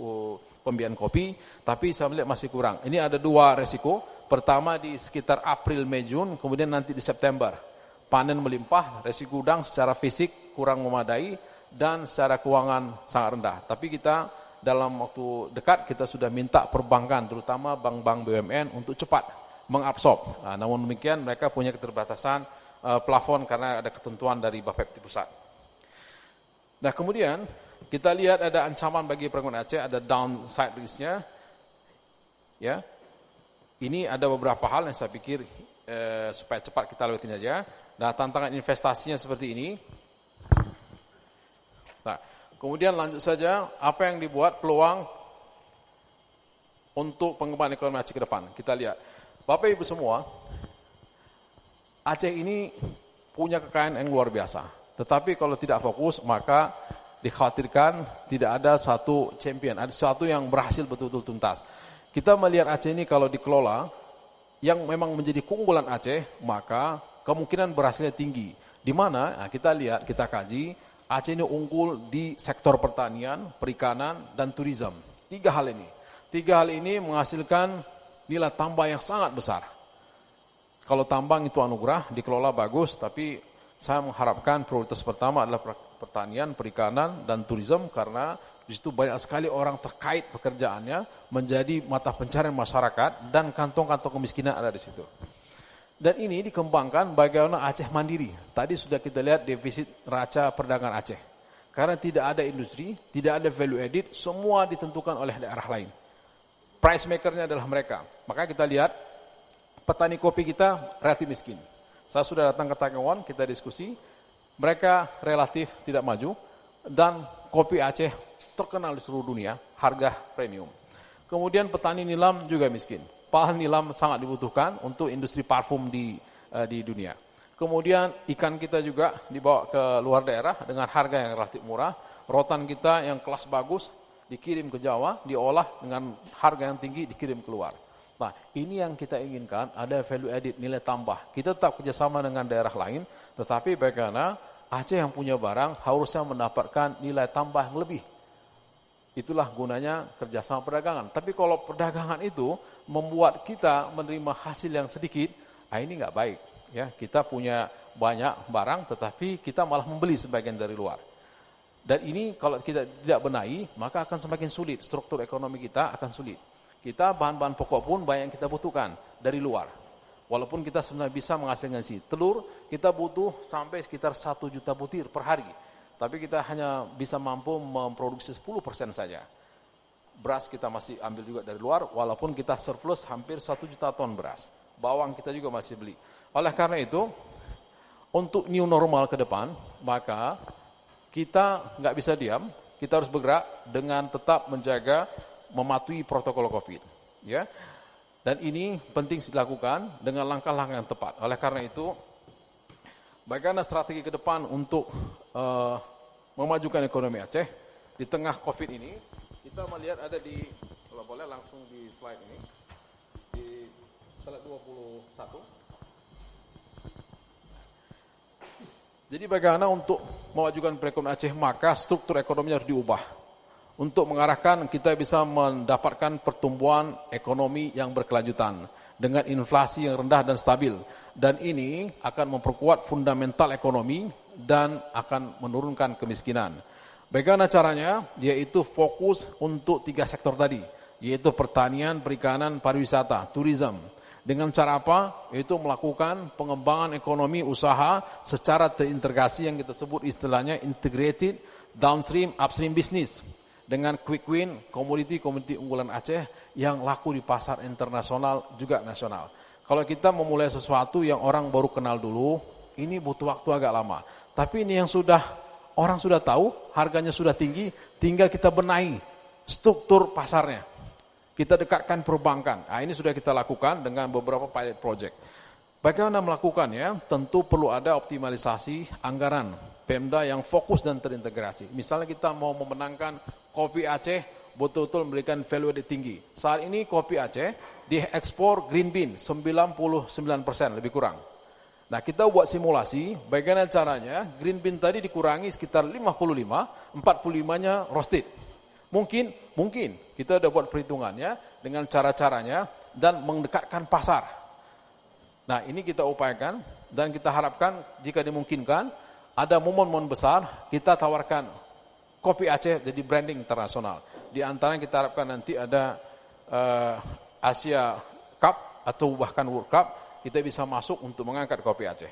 pembiayaan kopi, tapi saya melihat masih kurang. Ini ada 2 resiko, pertama di sekitar April, Mei, Jun, kemudian nanti di September. Panen melimpah, resiko gudang secara fisik kurang memadai, dan secara keuangan sangat rendah. Tapi kita dalam waktu dekat kita sudah minta perbankan, terutama bank-bank BUMN untuk cepat mengabsorb. Nah, namun demikian mereka punya keterbatasan plafon karena ada ketentuan dari Bapepti pusat. Nah kemudian kita lihat ada ancaman bagi perekonomian Aceh, ada downside risk-nya. Ya, ini ada beberapa hal yang saya pikir supaya cepat kita lewatin aja. Nah tantangan investasinya seperti ini. Nah kemudian lanjut saja, apa yang dibuat peluang untuk pengembangan ekonomi Aceh ke depan. Kita lihat, Bapak Ibu semua, Aceh ini punya kekayaan yang luar biasa. Tetapi kalau tidak fokus, maka dikhawatirkan tidak ada satu champion, ada satu yang berhasil betul-betul tuntas. Kita melihat Aceh ini kalau dikelola, yang memang menjadi keunggulan Aceh, maka kemungkinan berhasilnya tinggi. Di mana? Nah, kita lihat, kita kaji, Aceh ini unggul di sektor pertanian, perikanan, dan turisme. 3 hal ini. 3 hal ini menghasilkan nilai tambah yang sangat besar. Kalau tambang itu anugerah, dikelola bagus, tapi saya mengharapkan prioritas pertama adalah pertanian, perikanan, dan turisme, karena di situ banyak sekali orang terkait pekerjaannya, menjadi mata pencarian masyarakat, dan kantong-kantong kemiskinan ada di situ. Dan ini dikembangkan bagaimana Aceh mandiri. Tadi sudah kita lihat defisit neraca perdagangan Aceh. Karena tidak ada industri, tidak ada value added, semua ditentukan oleh daerah lain. Price makernya adalah mereka. Maka kita lihat petani kopi kita relatif miskin. Saya sudah datang ke Taiwan, kita diskusi, mereka relatif tidak maju, dan kopi Aceh terkenal di seluruh dunia, harga premium. Kemudian petani nilam juga miskin. Bahan nilam sangat dibutuhkan untuk industri parfum di dunia. Kemudian ikan kita juga dibawa ke luar daerah dengan harga yang relatif murah. Rotan kita yang kelas bagus dikirim ke Jawa, diolah dengan harga yang tinggi, dikirim keluar. Nah, ini yang kita inginkan, ada value added, nilai tambah. Kita tetap kerjasama dengan daerah lain, tetapi bagaimana Aceh yang punya barang harusnya mendapatkan nilai tambah yang lebih. Itulah gunanya kerjasama perdagangan. Tapi kalau perdagangan itu membuat kita menerima hasil yang sedikit, ini nggak baik. Ya, kita punya banyak barang, tetapi kita malah membeli sebagian dari luar. Dan ini kalau kita tidak benahi, maka akan semakin sulit. Struktur ekonomi kita akan sulit. Kita bahan-bahan pokok pun banyak yang kita butuhkan dari luar. Walaupun kita sebenarnya bisa menghasilkan telur, kita butuh sampai sekitar 1 juta butir per hari. Tapi kita hanya bisa mampu memproduksi 10% saja. Beras kita masih ambil juga dari luar, walaupun kita surplus hampir 1 juta ton beras. Bawang kita juga masih beli. Oleh karena itu, untuk new normal ke depan, maka kita nggak bisa diam, kita harus bergerak dengan tetap menjaga, mematuhi protokol COVID. Ya. Dan ini penting dilakukan dengan langkah-langkah yang tepat. Oleh karena itu, bagaimana strategi ke depan untuk memajukan ekonomi Aceh di tengah COVID ini? Kita melihat ada di, kalau boleh langsung di slide ini, di slide 21. Jadi bagaimana untuk memajukan perekonomian Aceh, maka struktur ekonominya harus diubah. Untuk mengarahkan kita bisa mendapatkan pertumbuhan ekonomi yang berkelanjutan dengan inflasi yang rendah dan stabil. Dan ini akan memperkuat fundamental ekonomi dan akan menurunkan kemiskinan. Bagaimana caranya? Yaitu fokus untuk 3 sektor tadi, yaitu pertanian, perikanan, pariwisata, tourism. Dengan cara apa? Yaitu melakukan pengembangan ekonomi usaha secara terintegrasi yang kita sebut istilahnya integrated downstream upstream business. Dengan quick win, komoditi unggulan Aceh yang laku di pasar internasional juga nasional. Kalau kita memulai sesuatu yang orang baru kenal dulu, ini butuh waktu agak lama. Tapi ini yang orang sudah tahu, harganya sudah tinggi, tinggal kita benahi struktur pasarnya. Kita dekatkan perbankan. Nah, ini sudah kita lakukan dengan beberapa pilot project. Bagaimana melakukannya? Tentu perlu ada optimalisasi anggaran Pemda yang fokus dan terintegrasi. Misalnya kita mau memenangkan kopi Aceh, betul-betul memberikan value added tinggi. Saat ini kopi Aceh diekspor green bean 99% lebih kurang. Nah, kita buat simulasi bagaimana caranya green bean tadi dikurangi sekitar 55, 45-nya roasted. Mungkin kita udah buat perhitungannya dengan cara-caranya dan mendekatkan pasar. Nah, ini kita upayakan dan kita harapkan jika dimungkinkan ada momen-momen besar kita tawarkan kopi Aceh jadi branding internasional. Di antaranya kita harapkan nanti ada Asia Cup atau bahkan World Cup, kita bisa masuk untuk mengangkat kopi Aceh.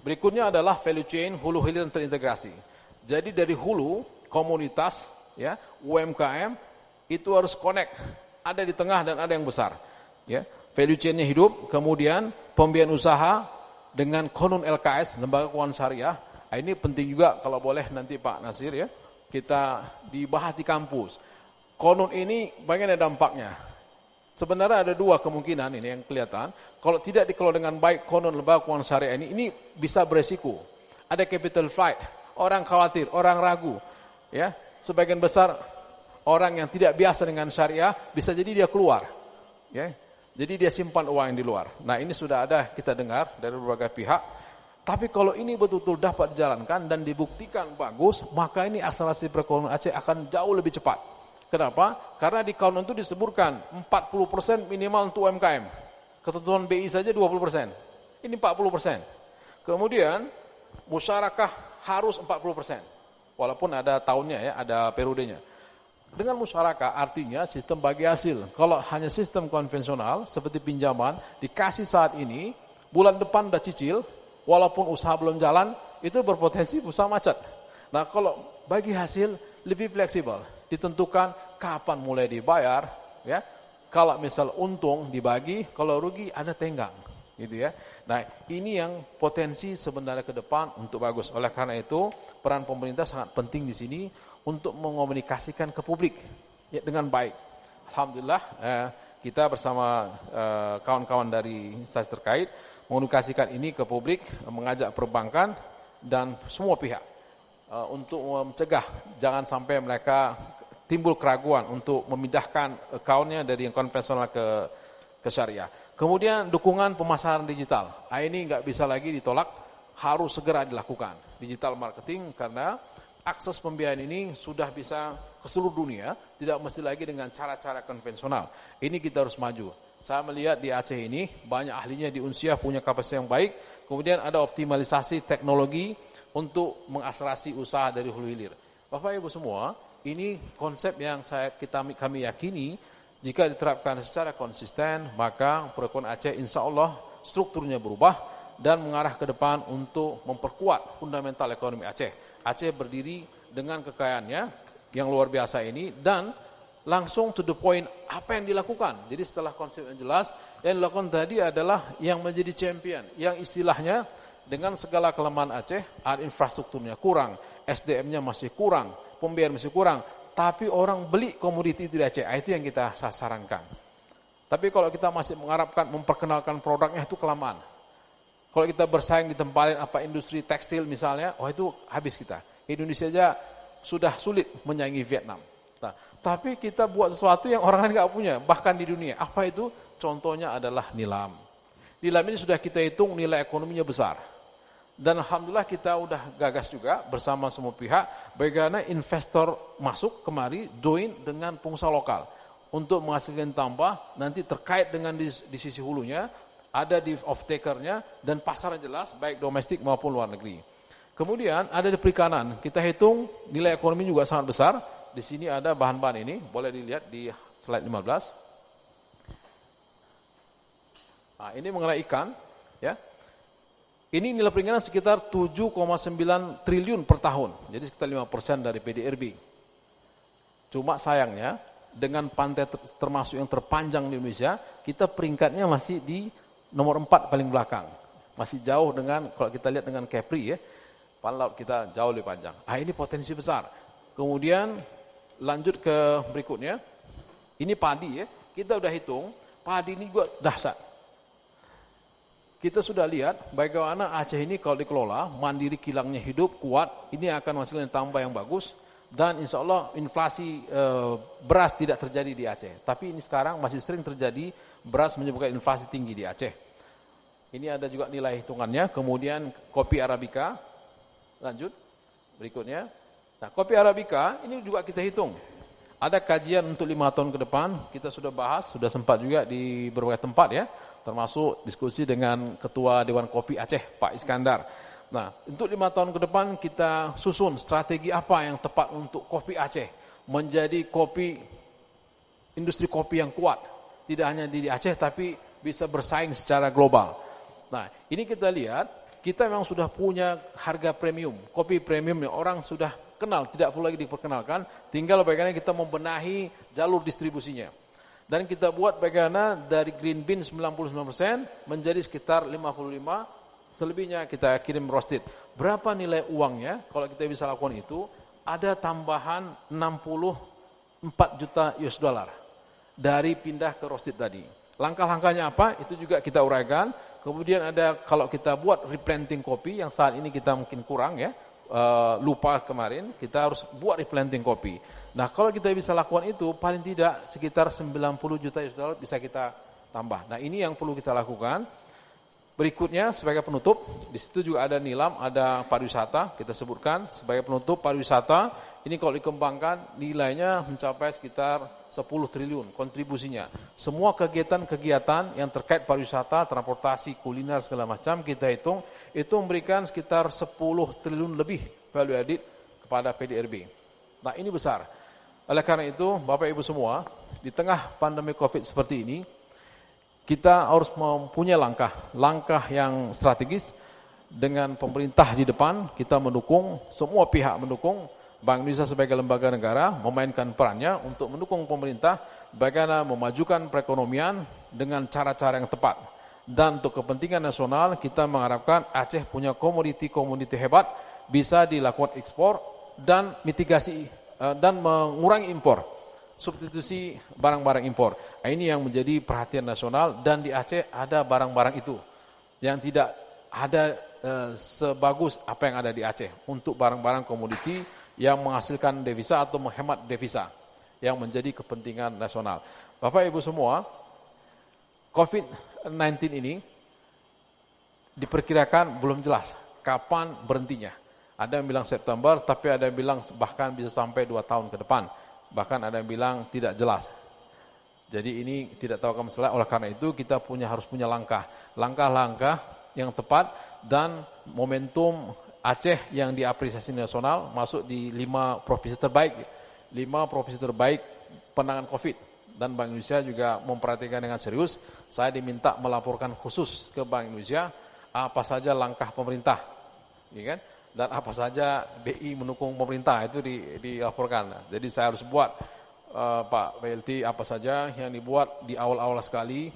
Berikutnya adalah value chain hulu hilir terintegrasi. Jadi dari hulu komunitas ya UMKM itu harus connect, ada di tengah dan ada yang besar. Ya, value chain-nya hidup, kemudian pembiayaan usaha dengan Konun LKS, Lembaga Keuangan Syariah. Ini penting juga kalau boleh nanti Pak Nasir ya, kita dibahas di kampus. Konun ini bagaimana dampaknya? Sebenarnya ada 2 kemungkinan ini yang kelihatan. Kalau tidak dikelola dengan baik Konun Lembaga Keuangan Syariah ini bisa beresiko. Ada capital flight, orang khawatir, orang ragu. Ya, sebagian besar orang yang tidak biasa dengan syariah bisa jadi dia keluar. Ya. Jadi dia simpan uang yang di luar. Nah ini sudah ada kita dengar dari berbagai pihak. Tapi kalau ini betul-betul dapat dijalankan dan dibuktikan bagus, maka ini akselerasi perekonomian Aceh akan jauh lebih cepat. Kenapa? Karena di kanon itu disebutkan 40% minimal untuk UMKM. Ketentuan BI saja 20%. Ini 40%. Kemudian musyarakah harus 40%. Walaupun ada tahunnya ya, ada periodenya. Dengan musyarakah artinya sistem bagi hasil. Kalau hanya sistem konvensional seperti pinjaman dikasih saat ini, bulan depan udah cicil, walaupun usaha belum jalan, itu berpotensi usaha macet. Nah kalau bagi hasil lebih fleksibel, ditentukan kapan mulai dibayar, ya. Kalau misal untung dibagi, kalau rugi ada tenggang, gitu ya. Nah ini yang potensi sebenarnya ke depan untuk bagus. Oleh karena itu peran pemerintah sangat penting di sini untuk mengomunikasikan ke publik ya, dengan baik. Alhamdulillah kita bersama kawan-kawan dari instansi terkait mengomunikasikan ini ke publik, mengajak perbankan dan semua pihak untuk mencegah jangan sampai mereka timbul keraguan untuk memindahkan account-nya dari yang konvensional ke syariah. Kemudian dukungan pemasaran digital. Ini nggak bisa lagi ditolak, harus segera dilakukan. Digital marketing karena akses pembiayaan ini sudah bisa ke seluruh dunia, tidak mesti lagi dengan cara-cara konvensional. Ini kita harus maju. Saya melihat di Aceh ini banyak ahlinya di Unsiah punya kapasitas yang baik, kemudian ada optimalisasi teknologi untuk mengakselerasi usaha dari hulu hilir. Bapak Ibu semua, ini konsep yang kami yakini jika diterapkan secara konsisten, maka perekonomian Aceh insya Allah strukturnya berubah dan mengarah ke depan untuk memperkuat fundamental ekonomi Aceh. Aceh berdiri dengan kekayaannya yang luar biasa ini dan langsung to the point apa yang dilakukan. Jadi setelah konsep yang jelas, yang dilakukan tadi adalah yang menjadi champion, yang istilahnya dengan segala kelemahan Aceh, ada infrastrukturnya kurang, SDM-nya masih kurang, pembiayaan masih kurang, tapi orang beli komoditi itu di Aceh, itu yang kita sarankan. Tapi kalau kita masih mengharapkan memperkenalkan produknya itu kelamaan. Kalau kita bersaing di tempat lain, industri tekstil misalnya, itu habis kita. Indonesia aja sudah sulit menyaingi Vietnam. Nah, tapi kita buat sesuatu yang orang lain nggak punya, bahkan di dunia. Apa itu? Contohnya adalah nilam. Nilam ini sudah kita hitung nilai ekonominya besar. Dan alhamdulillah kita udah gagas juga bersama semua pihak, bagaimana investor masuk kemari, join dengan pengusaha lokal. Untuk menghasilkan tambah, nanti terkait dengan di sisi hulunya, ada di off-takernya dan pasar jelas baik domestik maupun luar negeri. Kemudian ada di perikanan, kita hitung nilai ekonomi juga sangat besar. Di sini ada bahan-bahan ini, boleh dilihat di slide 15. Nah, ini mengenai ikan, ya. Ini nilai perikanan sekitar 7,9 triliun per tahun, jadi sekitar 5% dari PDRB. Cuma sayangnya dengan pantai termasuk yang terpanjang di Indonesia, kita peringkatnya masih di nomor 4 paling belakang. Masih jauh dengan, kalau kita lihat dengan Kepri ya, pantai laut kita jauh lebih panjang. Ini potensi besar. Kemudian lanjut ke berikutnya. Ini padi ya, kita udah hitung, padi ini juga dahsyat. Kita sudah lihat bagaimana Aceh ini kalau dikelola, mandiri kilangnya hidup, kuat, ini akan menghasilkan tambah yang bagus. Dan insya Allah inflasi beras tidak terjadi di Aceh. Tapi ini sekarang masih sering terjadi, beras menyebabkan inflasi tinggi di Aceh. Ini ada juga nilai hitungannya. Kemudian kopi Arabica, lanjut berikutnya. Nah, kopi Arabica ini juga kita hitung. Ada kajian untuk 5 tahun ke depan, kita sudah bahas, sudah sempat juga di berbagai tempat ya, termasuk diskusi dengan Ketua Dewan Kopi Aceh, Pak Iskandar. Nah, untuk 5 tahun ke depan kita susun strategi apa yang tepat untuk kopi Aceh menjadi industri kopi yang kuat, tidak hanya di Aceh tapi bisa bersaing secara global. Nah, ini kita lihat, kita memang sudah punya harga premium, kopi premium yang orang sudah kenal, tidak perlu lagi diperkenalkan, tinggal bagaimana kita membenahi jalur distribusinya. Dan kita buat bagaimana dari green bean 99% menjadi sekitar 55%, selebihnya kita kirim roasted. Berapa nilai uangnya? Kalau kita bisa lakukan itu, ada tambahan 64 juta US dollar dari pindah ke roasted tadi. Langkah-langkahnya apa? Itu juga kita uraikan. Kemudian ada kalau kita buat replanting kopi yang saat ini kita mungkin kurang ya, lupa kemarin, kita harus buat replanting kopi. Nah, kalau kita bisa lakukan itu, paling tidak sekitar 90 juta US dollar bisa kita tambah. Nah, ini yang perlu kita lakukan. Berikutnya sebagai penutup, di situ juga ada nilam, ada pariwisata, kita sebutkan sebagai penutup pariwisata, ini kalau dikembangkan nilainya mencapai sekitar 10 triliun kontribusinya. Semua kegiatan-kegiatan yang terkait pariwisata, transportasi, kuliner segala macam kita hitung, itu memberikan sekitar 10 triliun lebih value added kepada PDRB. Nah, ini besar. Oleh karena itu, Bapak Ibu semua, di tengah pandemi Covid seperti ini, kita harus mempunyai langkah yang strategis dengan pemerintah di depan, kita mendukung, semua pihak mendukung, Bank Indonesia sebagai lembaga negara memainkan perannya untuk mendukung pemerintah bagaimana memajukan perekonomian dengan cara-cara yang tepat. Dan untuk kepentingan nasional, kita mengharapkan Aceh punya komoditi-komoditi hebat, bisa dilakukan ekspor dan mitigasi dan mengurangi impor. Substitusi barang-barang impor. Nah, ini yang menjadi perhatian nasional dan di Aceh ada barang-barang itu yang tidak ada sebagus apa yang ada di Aceh untuk barang-barang komoditi yang menghasilkan devisa atau menghemat devisa yang menjadi kepentingan nasional. Bapak Ibu semua, COVID-19 ini diperkirakan belum jelas kapan berhentinya. Ada yang bilang September, tapi ada yang bilang bahkan bisa sampai 2 tahun ke depan. Bahkan ada yang bilang tidak jelas. Jadi ini tidak tahu akan masalah. Oleh karena itu kita harus punya langkah-langkah yang tepat dan momentum Aceh yang diapresiasi nasional masuk di 5 provinsi terbaik. 5 provinsi terbaik penanganan COVID. Dan Bank Indonesia juga memperhatikan dengan serius. Saya diminta melaporkan khusus ke Bank Indonesia apa saja langkah pemerintah, ya kan? Dan apa saja BI mendukung pemerintah itu dilaporkan. Jadi saya harus buat Pak PLT apa saja yang dibuat di awal-awal sekali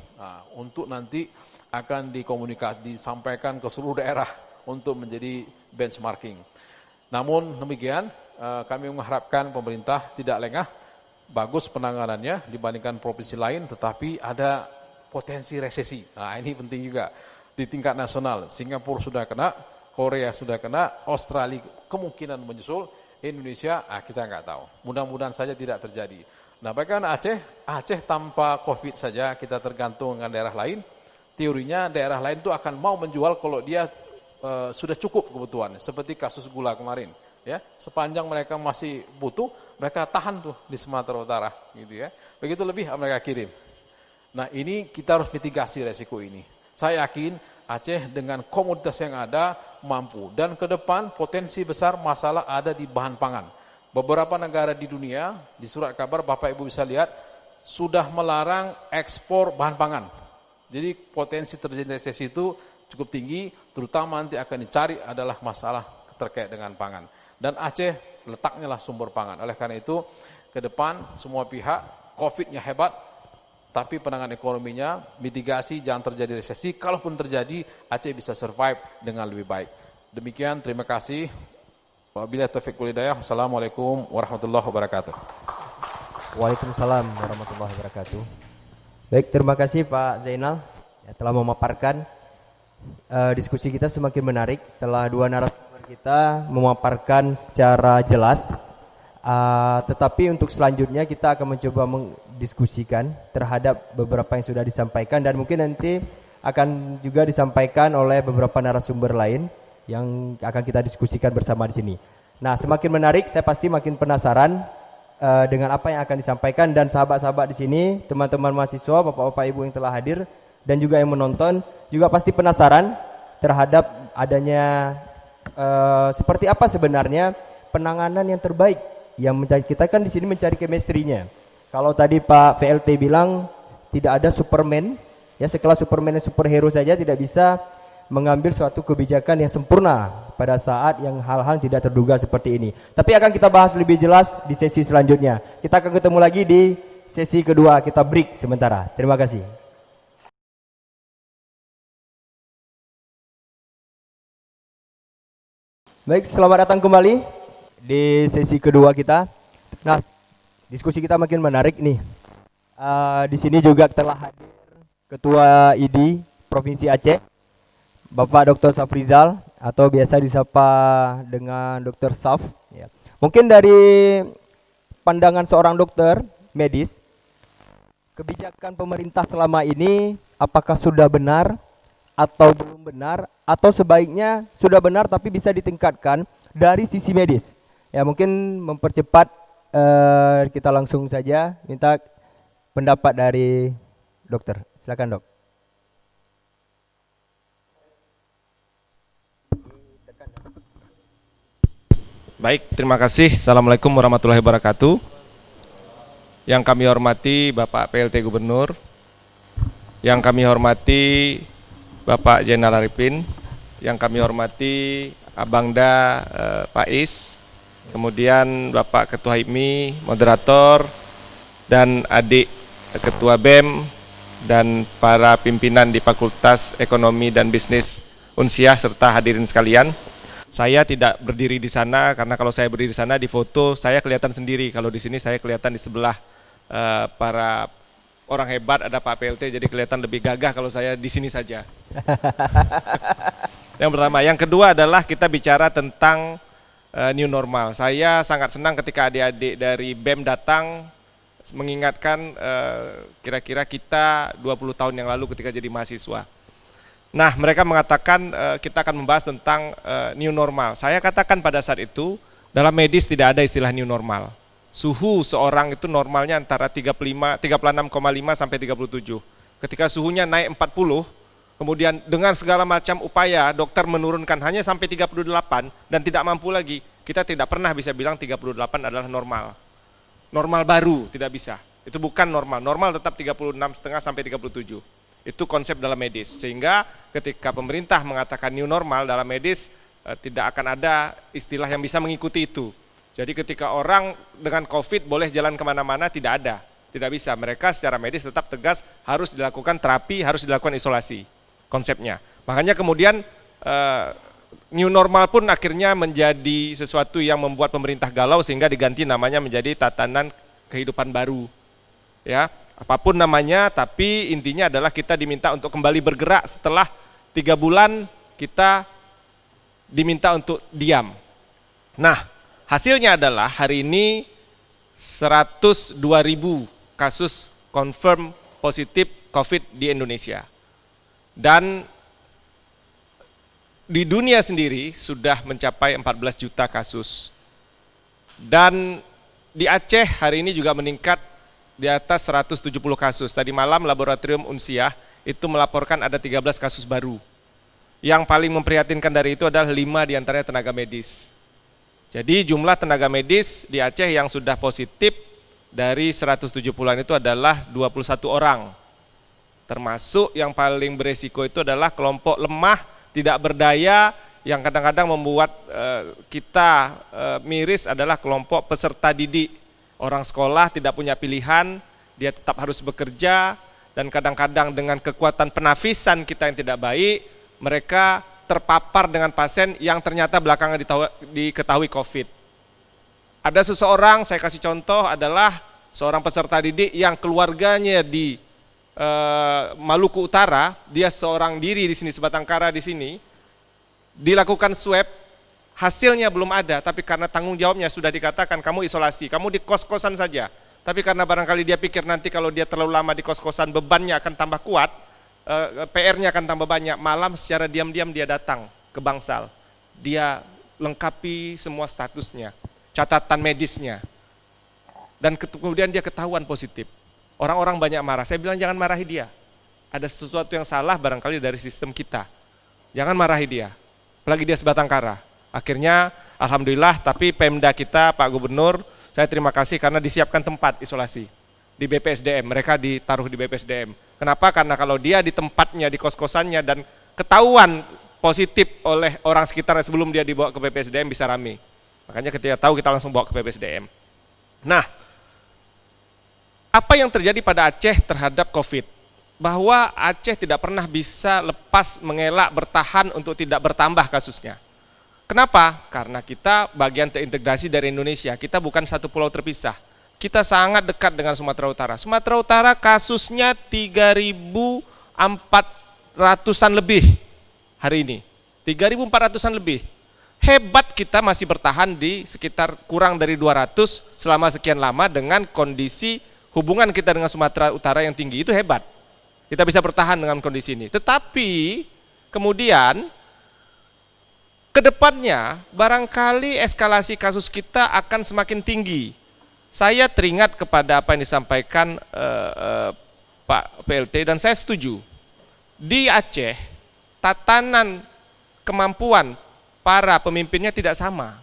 untuk nanti akan disampaikan ke seluruh daerah untuk menjadi benchmarking. Namun demikian kami mengharapkan pemerintah tidak lengah, bagus penanganannya dibandingkan provinsi lain, tetapi ada potensi resesi. Nah, ini penting juga di tingkat nasional. Singapura sudah kena, Korea sudah kena, Australia kemungkinan menyusul, Indonesia kita nggak tahu. Mudah-mudahan saja tidak terjadi. Nah, bagaimana Aceh tanpa COVID saja kita tergantung dengan daerah lain. Teorinya daerah lain itu akan mau menjual kalau dia sudah cukup kebutuhan. Seperti kasus gula kemarin, ya. Sepanjang mereka masih butuh, mereka tahan tuh di Sumatera Utara, gitu ya. Begitu lebih mereka kirim. Nah, ini kita harus mitigasi resiko ini. Saya yakin Aceh dengan komoditas yang ada mampu. Dan ke depan potensi besar masalah ada di bahan pangan. Beberapa negara di dunia, di surat kabar Bapak Ibu bisa lihat, sudah melarang ekspor bahan pangan. Jadi potensi terjadi resesi itu cukup tinggi, terutama nanti akan dicari adalah masalah terkait dengan pangan. Dan Aceh letaknya lah sumber pangan. Oleh karena itu, ke depan semua pihak, COVID-nya hebat, tapi penanganan ekonominya, mitigasi, jangan terjadi resesi. Kalaupun terjadi, Aceh bisa survive dengan lebih baik. Demikian, terima kasih. Wabillahi taufiq wal hidayah. Assalamualaikum warahmatullahi wabarakatuh. Waalaikumsalam warahmatullahi wabarakatuh. Baik, terima kasih Pak Zainal telah memaparkan. Diskusi kita semakin menarik setelah 2 narasumber kita memaparkan secara jelas. Tetapi untuk selanjutnya kita akan mencoba mendiskusikan terhadap beberapa yang sudah disampaikan dan mungkin nanti akan juga disampaikan oleh beberapa narasumber lain yang akan kita diskusikan bersama di sini. Nah, semakin menarik, saya pasti makin penasaran dengan apa yang akan disampaikan dan sahabat-sahabat di sini, teman-teman mahasiswa, bapak-bapak ibu yang telah hadir dan juga yang menonton juga pasti penasaran terhadap adanya seperti apa sebenarnya penanganan yang terbaik. Yang kita kan di sini mencari chemistry-nya. Kalau tadi Pak PLT bilang tidak ada Superman, ya sekelas Superman dan superhero saja tidak bisa mengambil suatu kebijakan yang sempurna pada saat yang hal-hal tidak terduga seperti ini. Tapi akan kita bahas lebih jelas di sesi selanjutnya. Kita akan ketemu lagi di sesi kedua. Kita break sementara. Terima kasih. Baik, selamat datang kembali di sesi kedua kita. Nah, diskusi kita makin menarik nih. Di sini juga telah hadir Ketua ID Provinsi Aceh, Bapak Dr. Safrizal atau biasa disapa dengan Dr. Saf. Ya. Mungkin dari pandangan seorang dokter medis, kebijakan pemerintah selama ini apakah sudah benar atau belum benar, atau sebaiknya sudah benar tapi bisa ditingkatkan dari sisi medis. Ya, mungkin mempercepat, kita langsung saja minta pendapat dari dokter. Silakan, Dok. Baik, terima kasih. Assalamualaikum warahmatullahi wabarakatuh. Yang kami hormati Bapak PLT Gubernur, yang kami hormati Bapak Zainal Arifin, yang kami hormati Abangda Pak Is, kemudian Bapak Ketua HIPMI, moderator, dan adik Ketua BEM, dan para pimpinan di Fakultas Ekonomi dan Bisnis Unsiah, serta hadirin sekalian. Saya tidak berdiri di sana karena kalau saya berdiri di sana di foto saya kelihatan sendiri. Kalau di sini saya kelihatan di sebelah para orang hebat, ada Pak PLT, jadi kelihatan lebih gagah kalau saya di sini saja. Yang pertama, yang kedua adalah kita bicara tentang new normal. Saya sangat senang ketika adik-adik dari BEM datang mengingatkan kira-kira kita 20 tahun yang lalu ketika jadi mahasiswa. Nah, mereka mengatakan kita akan membahas tentang new normal. Saya katakan pada saat itu, dalam medis tidak ada istilah new normal. Suhu seorang itu normalnya antara 36,5 sampai 37. Ketika suhunya naik 40, kemudian dengan segala macam upaya dokter menurunkan hanya sampai 38 dan tidak mampu lagi, kita tidak pernah bisa bilang 38 adalah normal. Normal baru tidak bisa. Itu bukan normal. Normal tetap 36,5 sampai 37. Itu konsep dalam medis. Sehingga ketika pemerintah mengatakan new normal dalam medis, tidak akan ada istilah yang bisa mengikuti itu. Jadi ketika orang dengan COVID boleh jalan kemana-mana, tidak ada. Tidak bisa. Mereka secara medis tetap tegas harus dilakukan terapi, harus dilakukan isolasi. Konsepnya. Makanya kemudian new normal pun akhirnya menjadi sesuatu yang membuat pemerintah galau sehingga diganti namanya menjadi tatanan kehidupan baru. Ya, apapun namanya, tapi intinya adalah kita diminta untuk kembali bergerak setelah 3 bulan kita diminta untuk diam. Nah, hasilnya adalah hari ini 102.000 kasus confirm positif COVID di Indonesia. Dan di dunia sendiri sudah mencapai 14 juta kasus. Dan di Aceh hari ini juga meningkat di atas 170 kasus. Tadi malam Laboratorium Unsiah itu melaporkan ada 13 kasus baru. Yang paling memprihatinkan dari itu adalah 5 diantaranya tenaga medis. Jadi jumlah tenaga medis di Aceh yang sudah positif dari 170-an itu adalah 21 orang. Termasuk yang paling beresiko itu adalah kelompok lemah, tidak berdaya, yang kadang-kadang membuat kita miris adalah kelompok peserta didik. Orang sekolah tidak punya pilihan, dia tetap harus bekerja, dan kadang-kadang dengan kekuatan penafisan kita yang tidak baik, mereka terpapar dengan pasien yang ternyata belakangan diketahui COVID. Ada seseorang, saya kasih contoh, adalah seorang peserta didik yang keluarganya di Maluku Utara, dia seorang diri di sini, sebatang kara di sini, dilakukan swab, hasilnya belum ada, tapi karena tanggung jawabnya sudah dikatakan kamu isolasi, kamu di kos-kosan saja. Tapi karena barangkali dia pikir nanti kalau dia terlalu lama di kos-kosan bebannya akan tambah kuat, PR-nya akan tambah banyak, malam secara diam-diam dia datang ke Bangsal. Dia lengkapi semua statusnya, catatan medisnya. Dan kemudian dia ketahuan positif. Orang-orang banyak marah, saya bilang jangan marahi dia. Ada sesuatu yang salah barangkali dari sistem kita. Jangan marahi dia, apalagi dia sebatang kara. Akhirnya alhamdulillah, tapi Pemda kita, Pak Gubernur, saya terima kasih karena disiapkan tempat isolasi di BPSDM, mereka ditaruh di BPSDM. Kenapa? Karena kalau dia di tempatnya, di kos-kosannya dan ketahuan positif oleh orang sekitar sebelum dia dibawa ke BPSDM bisa rame. Makanya ketika tahu kita langsung bawa ke BPSDM. Nah, apa yang terjadi pada Aceh terhadap COVID? Bahwa Aceh tidak pernah bisa lepas mengelak bertahan untuk tidak bertambah kasusnya. Kenapa? Karena kita bagian terintegrasi dari Indonesia, kita bukan satu pulau terpisah. Kita sangat dekat dengan Sumatera Utara. Sumatera Utara kasusnya 3.400-an lebih hari ini. 3.400-an lebih. Hebat kita masih bertahan di sekitar kurang dari 200 selama sekian lama dengan kondisi hubungan kita dengan Sumatera Utara yang tinggi, itu hebat. Kita bisa bertahan dengan kondisi ini. Tetapi kemudian ke depannya barangkali eskalasi kasus kita akan semakin tinggi. Saya teringat kepada apa yang disampaikan Pak PLT dan saya setuju. Di Aceh, tatanan kemampuan para pemimpinnya tidak sama.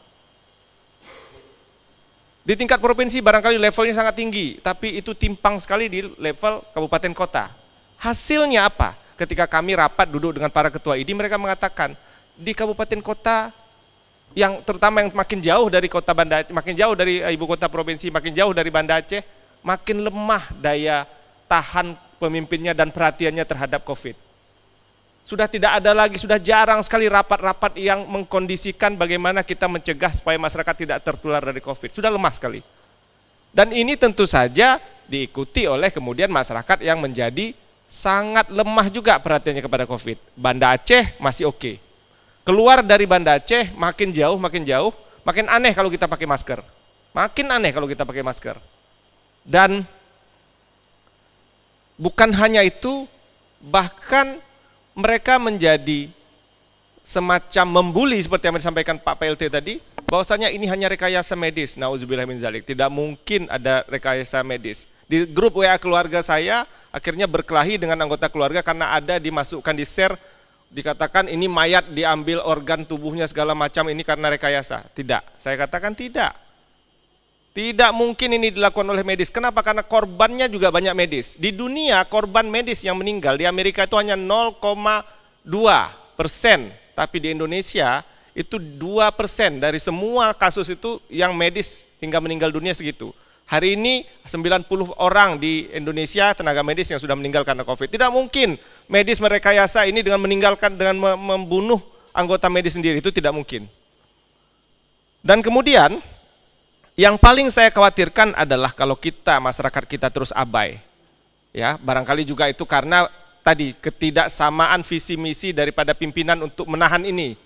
Di tingkat provinsi barangkali levelnya sangat tinggi, tapi itu timpang sekali di level kabupaten kota. Hasilnya apa? Ketika kami rapat duduk dengan para ketua ID, mereka mengatakan di kabupaten kota yang terutama yang makin jauh dari kota Banda Aceh, makin jauh dari ibu kota provinsi, makin jauh dari Banda Aceh, makin lemah daya tahan pemimpinnya dan perhatiannya terhadap COVID. Sudah tidak ada lagi, sudah jarang sekali rapat-rapat yang mengkondisikan bagaimana kita mencegah supaya masyarakat tidak tertular dari COVID. Sudah lemah sekali. Dan ini tentu saja diikuti oleh kemudian masyarakat yang menjadi sangat lemah juga perhatiannya kepada COVID. Banda Aceh masih oke. Keluar dari Banda Aceh makin jauh, makin aneh kalau kita pakai masker. Makin aneh kalau kita pakai masker. Dan bukan hanya itu, bahkan mereka menjadi semacam membuli seperti yang disampaikan Pak PLT tadi, bahwasanya ini hanya rekayasa medis. Nauzubillah min dzalik. Tidak mungkin ada rekayasa medis. Di grup WA keluarga saya akhirnya berkelahi dengan anggota keluarga karena ada dimasukkan di share, dikatakan ini mayat diambil organ tubuhnya segala macam, ini karena rekayasa. Tidak, saya katakan tidak. Tidak mungkin ini dilakukan oleh medis. Kenapa? Karena korbannya juga banyak medis. Di dunia korban medis yang meninggal di Amerika itu hanya 0,2%. Tapi di Indonesia itu 2% dari semua kasus itu yang medis hingga meninggal dunia segitu. Hari ini 90 orang di Indonesia tenaga medis yang sudah meninggal karena COVID. Tidak mungkin medis merekayasa ini dengan meninggalkan, dengan membunuh anggota medis sendiri. Itu tidak mungkin. Dan kemudian yang paling saya khawatirkan adalah kalau kita, masyarakat kita terus abai. Ya, barangkali juga itu karena tadi ketidaksamaan visi misi daripada pimpinan untuk menahan ini.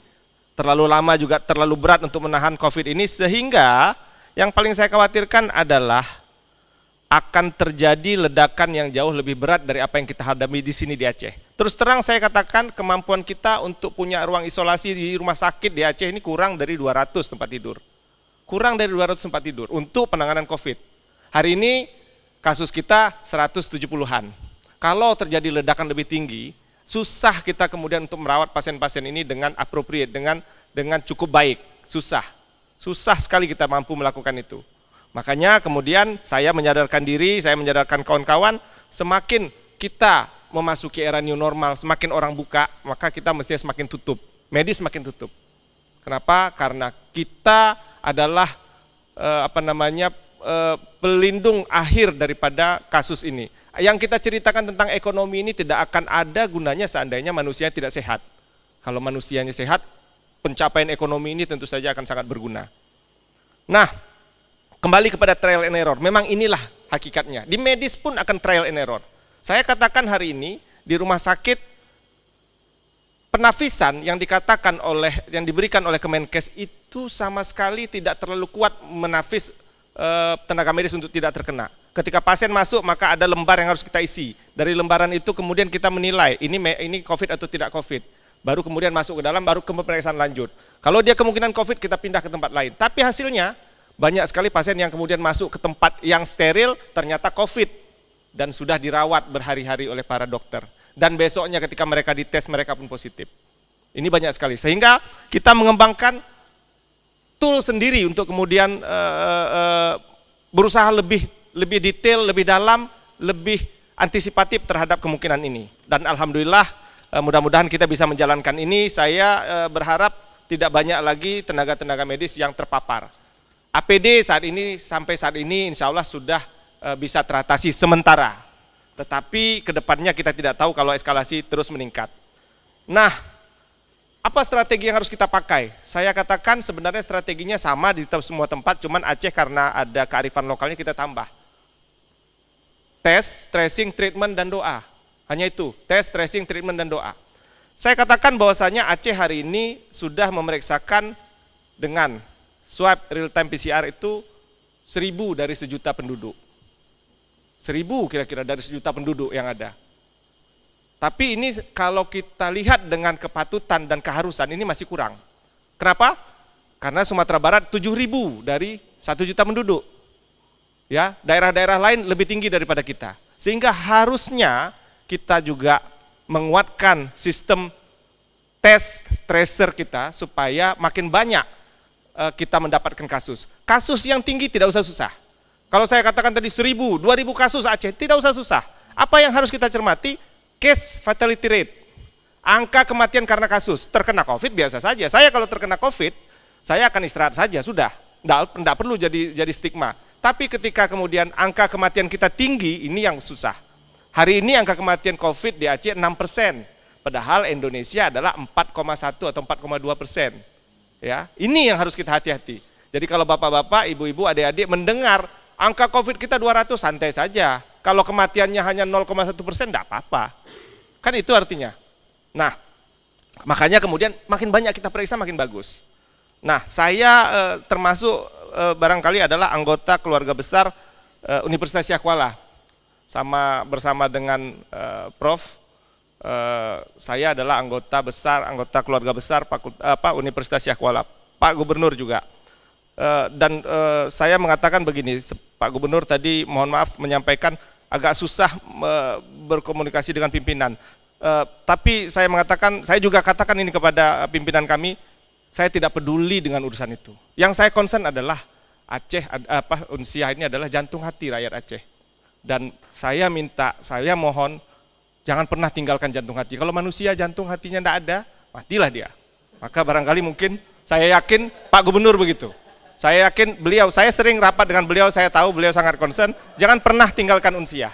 Terlalu lama juga terlalu berat untuk menahan COVID ini, sehingga yang paling saya khawatirkan adalah akan terjadi ledakan yang jauh lebih berat dari apa yang kita hadapi di sini di Aceh. Terus terang saya katakan kemampuan kita untuk punya ruang isolasi di rumah sakit di Aceh ini kurang dari 200 tempat tidur. Kurang dari 200 tempat tidur untuk penanganan COVID. Hari ini kasus kita 170-an. Kalau terjadi ledakan lebih tinggi, susah kita kemudian untuk merawat pasien-pasien ini dengan appropriate, dengan cukup baik. Susah sekali kita mampu melakukan itu. Makanya kemudian saya menyadarkan diri, saya menyadarkan kawan-kawan, semakin kita memasuki era new normal, semakin orang buka, maka kita mestinya semakin tutup. Medis semakin tutup. Kenapa? Karena kita adalah pelindung akhir daripada kasus ini. Yang kita ceritakan tentang ekonomi ini tidak akan ada gunanya seandainya manusia tidak sehat. Kalau manusianya sehat, pencapaian ekonomi ini tentu saja akan sangat berguna. Nah, kembali kepada trial and error. Memang inilah hakikatnya. Di medis pun akan trial and error. Saya katakan hari ini di rumah sakit penafisan yang diberikan oleh Kemenkes itu sama sekali tidak terlalu kuat menafis tenaga medis untuk tidak terkena. Ketika pasien masuk maka ada lembar yang harus kita isi. Dari lembaran itu kemudian kita menilai ini COVID atau tidak COVID. Baru kemudian masuk ke dalam, baru ke pemeriksaan lanjut. Kalau dia kemungkinan COVID kita pindah ke tempat lain. Tapi hasilnya banyak sekali pasien yang kemudian masuk ke tempat yang steril ternyata COVID dan sudah dirawat berhari-hari oleh para dokter. Dan besoknya ketika mereka dites mereka pun positif. Ini banyak sekali. Sehingga kita mengembangkan tool sendiri untuk kemudian berusaha lebih detail, lebih dalam, lebih antisipatif terhadap kemungkinan ini. Dan alhamdulillah mudah-mudahan kita bisa menjalankan ini. Saya berharap tidak banyak lagi tenaga-tenaga medis yang terpapar. APD sampai saat ini insya Allah sudah bisa teratasi sementara. Tetapi kedepannya kita tidak tahu kalau eskalasi terus meningkat. Nah, apa strategi yang harus kita pakai? Saya katakan sebenarnya strateginya sama di semua tempat, cuman Aceh karena ada kearifan lokalnya kita tambah. Tes, tracing, treatment, dan doa. Hanya itu, tes, tracing, treatment, dan doa. Saya katakan bahwasanya Aceh hari ini sudah memeriksakan dengan swab real time PCR itu 1000 dari 1 juta penduduk. 1000 kira-kira dari 1 juta penduduk yang ada. Tapi ini kalau kita lihat dengan kepatutan dan keharusan ini masih kurang. Kenapa? Karena Sumatera Barat 7.000 dari 1 juta penduduk. Ya, daerah-daerah lain lebih tinggi daripada kita. Sehingga harusnya kita juga menguatkan sistem tes tracer kita supaya makin banyak kita mendapatkan kasus. Kasus yang tinggi tidak usah susah. Kalau saya katakan tadi 1.000, 2.000 kasus Aceh, tidak usah susah. Apa yang harus kita cermati? Case fatality rate, angka kematian karena kasus. Terkena COVID biasa saja. Saya kalau terkena COVID, saya akan istirahat saja, sudah. Tidak perlu jadi stigma. Tapi ketika kemudian angka kematian kita tinggi, ini yang susah. Hari ini angka kematian COVID di Aceh 6%, padahal Indonesia adalah 4,1 atau 4,2%. Ya, ini yang harus kita hati-hati. Jadi kalau bapak-bapak, ibu-ibu, adik-adik mendengar angka COVID kita 200, santai saja. Kalau kematiannya hanya 0,1%, tidak apa-apa. Kan itu artinya. Nah, makanya kemudian makin banyak kita periksa makin bagus. Nah, saya termasuk barangkali adalah anggota keluarga besar Universitas Syah Kuala. Bersama dengan Prof, saya adalah anggota keluarga besar Universitas Syah Kuala, Pak Gubernur juga. Dan saya mengatakan begini, Pak Gubernur tadi mohon maaf menyampaikan agak susah berkomunikasi dengan pimpinan. Tapi saya juga katakan ini kepada pimpinan kami, saya tidak peduli dengan urusan itu. Yang saya concern adalah Aceh, Unsia ini adalah jantung hati rakyat Aceh. Dan saya mohon jangan pernah tinggalkan jantung hati. Kalau manusia jantung hatinya tidak ada, matilah dia. Maka barangkali mungkin saya yakin Pak Gubernur begitu. Saya yakin saya sering rapat dengan beliau, saya tahu beliau sangat concern, jangan pernah tinggalkan Unsia.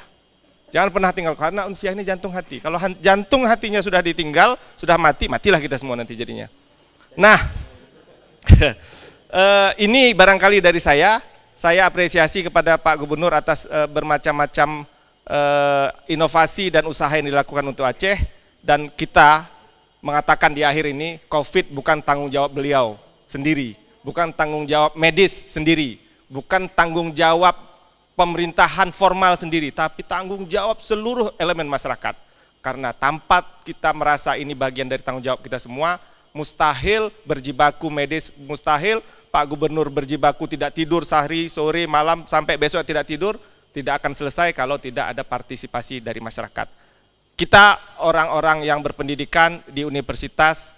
Jangan pernah tinggal, karena Unsia ini jantung hati. Kalau jantung hatinya sudah ditinggal, sudah mati, matilah kita semua nanti jadinya. Nah, ini barangkali dari saya apresiasi kepada Pak Gubernur atas bermacam-macam inovasi dan usaha yang dilakukan untuk Aceh, dan kita mengatakan di akhir ini, COVID bukan tanggung jawab beliau sendiri, bukan tanggung jawab medis sendiri, bukan tanggung jawab pemerintahan formal sendiri, tapi tanggung jawab seluruh elemen masyarakat. Karena tanpa kita merasa ini bagian dari tanggung jawab kita semua, mustahil berjibaku medis, mustahil Pak Gubernur berjibaku tidak tidur sehari, sore, malam, sampai besok tidak tidur, tidak akan selesai kalau tidak ada partisipasi dari masyarakat. Kita orang-orang yang berpendidikan di universitas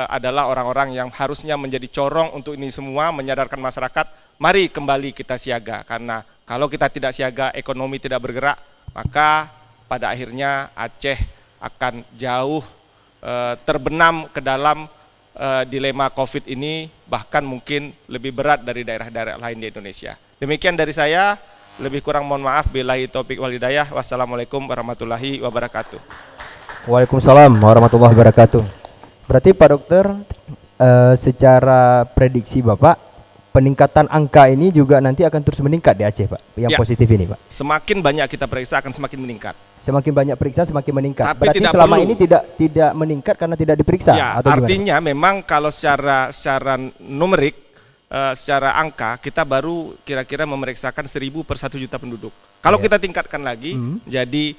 adalah orang-orang yang harusnya menjadi corong untuk ini semua, menyadarkan masyarakat, mari kembali kita siaga, karena kalau kita tidak siaga, ekonomi tidak bergerak, maka pada akhirnya Aceh akan jauh terbenam ke dalam dilema COVID ini, bahkan mungkin lebih berat dari daerah-daerah lain di Indonesia. Demikian dari saya, lebih kurang mohon maaf, billahi taufik wal hidayah, wassalamualaikum warahmatullahi wabarakatuh. Waalaikumsalam warahmatullahi wabarakatuh. Berarti Pak Dokter, secara prediksi Bapak, peningkatan angka ini juga nanti akan terus meningkat di Aceh, Pak, yang positif ini, Pak? Semakin banyak kita periksa akan semakin meningkat. Semakin banyak periksa semakin meningkat. Tapi berarti selama ini tidak meningkat karena tidak diperiksa? Ya, atau artinya gimana? Memang kalau secara numerik, secara angka, kita baru kira-kira memeriksakan 1.000 per 1 juta penduduk. Kalau kita tingkatkan lagi, jadi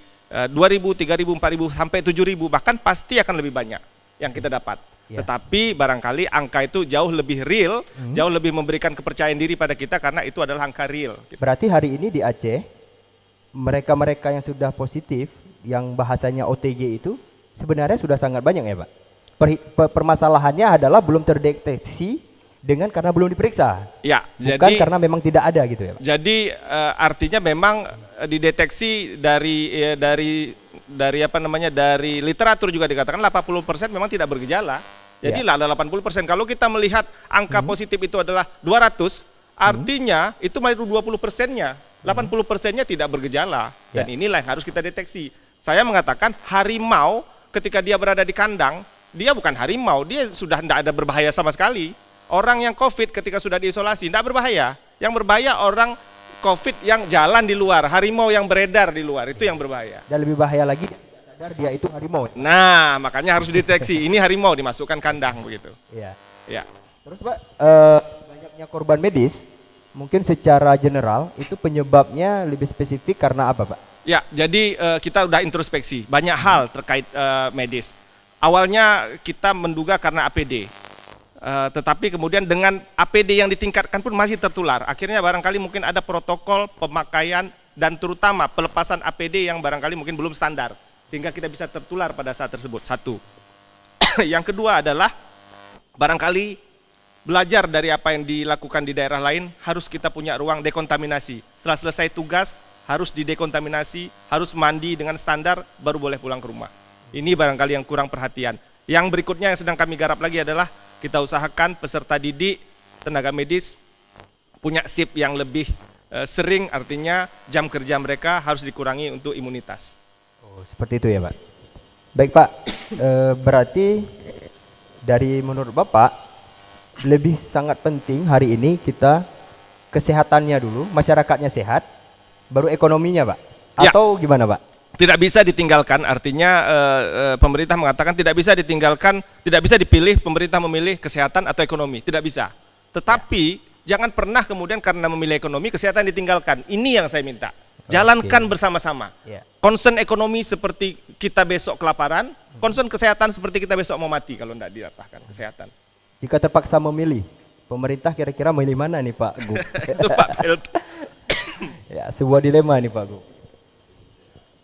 2.000, 3.000, 4.000, sampai 7.000, bahkan pasti akan lebih banyak yang kita dapat. Tetapi barangkali angka itu jauh lebih real, jauh lebih memberikan kepercayaan diri pada kita karena itu adalah angka real. Berarti hari ini di Aceh, mereka-mereka yang sudah positif, yang bahasanya OTG itu sebenarnya sudah sangat banyak ya Pak? Permasalahannya adalah belum terdeteksi karena belum diperiksa. Ya, bukan karena memang tidak ada gitu ya Pak? Jadi artinya memang dideteksi dari literatur juga dikatakan 80% memang tidak bergejala. Jadi ada 80%. Kalau kita melihat angka positif itu adalah 200, artinya itu baru 20%-nya. 80%-nya tidak bergejala. Dan inilah yang harus kita deteksi. Saya mengatakan harimau ketika dia berada di kandang, dia bukan harimau, dia sudah tidak ada berbahaya sama sekali. Orang yang COVID ketika sudah diisolasi tidak berbahaya. Yang berbahaya orang COVID yang jalan di luar, harimau yang beredar di luar, itu yang berbahaya. Dan lebih bahaya lagi, sadar dia itu harimau. Nah, makanya harus dideteksi. Ini harimau, dimasukkan kandang begitu. Iya. Ya. Terus Pak, banyaknya korban medis Mungkin secara general itu penyebabnya lebih spesifik karena apa, Pak? Ya, jadi kita udah introspeksi banyak hal terkait medis. Awalnya kita menduga karena APD, tetapi kemudian dengan APD yang ditingkatkan pun masih tertular. Akhirnya barangkali mungkin ada protokol pemakaian dan terutama pelepasan APD yang barangkali mungkin belum standar, sehingga kita bisa tertular pada saat tersebut. Satu. Yang kedua adalah barangkali belajar dari apa yang dilakukan di daerah lain, harus kita punya ruang dekontaminasi. Setelah selesai tugas, harus didekontaminasi, harus mandi dengan standar, baru boleh pulang ke rumah. Ini barangkali yang kurang perhatian. Yang berikutnya yang sedang kami garap lagi adalah kita usahakan peserta didik, tenaga medis, punya shift yang lebih sering, artinya jam kerja mereka harus dikurangi untuk imunitas. Oh, seperti itu ya, Pak. Baik, Pak. Berarti dari menurut Bapak, lebih sangat penting hari ini kita kesehatannya dulu, masyarakatnya sehat, baru ekonominya, Pak? Atau gimana, Pak? Tidak bisa ditinggalkan, artinya pemerintah mengatakan tidak bisa ditinggalkan, tidak bisa dipilih, pemerintah memilih kesehatan atau ekonomi, tidak bisa. Tetapi jangan pernah kemudian karena memilih ekonomi, kesehatan ditinggalkan. Ini yang saya minta, jalankan bersama-sama. Concern ekonomi seperti kita besok kelaparan, concern kesehatan seperti kita besok mau mati kalau tidak dirapahkan kesehatan. Jika terpaksa memilih, pemerintah kira-kira milih mana nih, Pak Gu? Itu Pak Pelt. Ya, sebuah dilema nih, Pak Gu.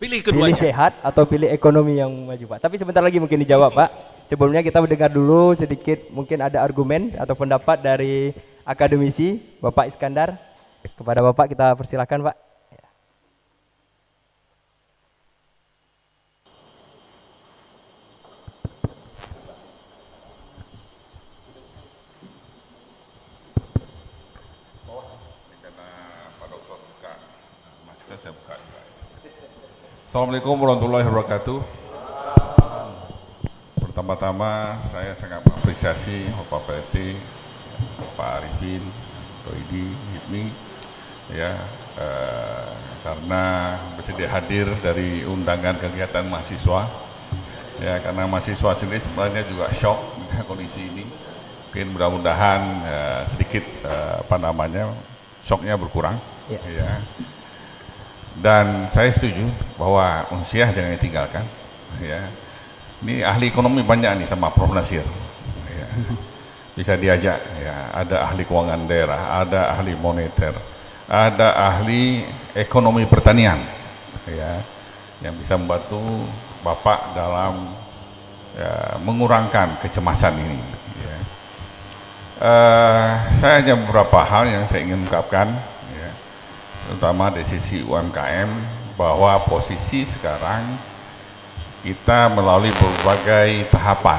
Pilih keduanya. Pilih sehat atau pilih ekonomi yang maju, Pak. Tapi sebentar lagi mungkin dijawab, Pak. Sebelumnya kita mendengar dulu sedikit, mungkin ada argumen atau pendapat dari akademisi Bapak Iskandar. Kepada Bapak kita persilakan, Pak. Saya buka juga. Assalamualaikum warahmatullahi wabarakatuh. Pertama-tama saya sangat mengapresiasi Bapak PLT, Pak Arifin, Toidi, Hipmi, ya, karena bersedia hadir dari undangan kegiatan mahasiswa, ya, karena mahasiswa sendiri sebenarnya juga shock dengan kondisi ini. Mungkin mudah-mudahan sedikit shocknya berkurang, ya. Dan saya setuju bahwa Unsiah jangan ditinggalkan, ya. Ini ahli ekonomi banyak nih sama Prof Nasir, ya. Bisa diajak, ya. Ada ahli keuangan daerah, ada ahli moneter, ada ahli ekonomi pertanian, ya, yang bisa membantu Bapak dalam mengurangkan kecemasan ini, ya. Saya hanya beberapa hal yang saya ingin ungkapkan, terutama dari sisi UMKM, bahwa posisi sekarang kita melalui berbagai tahapan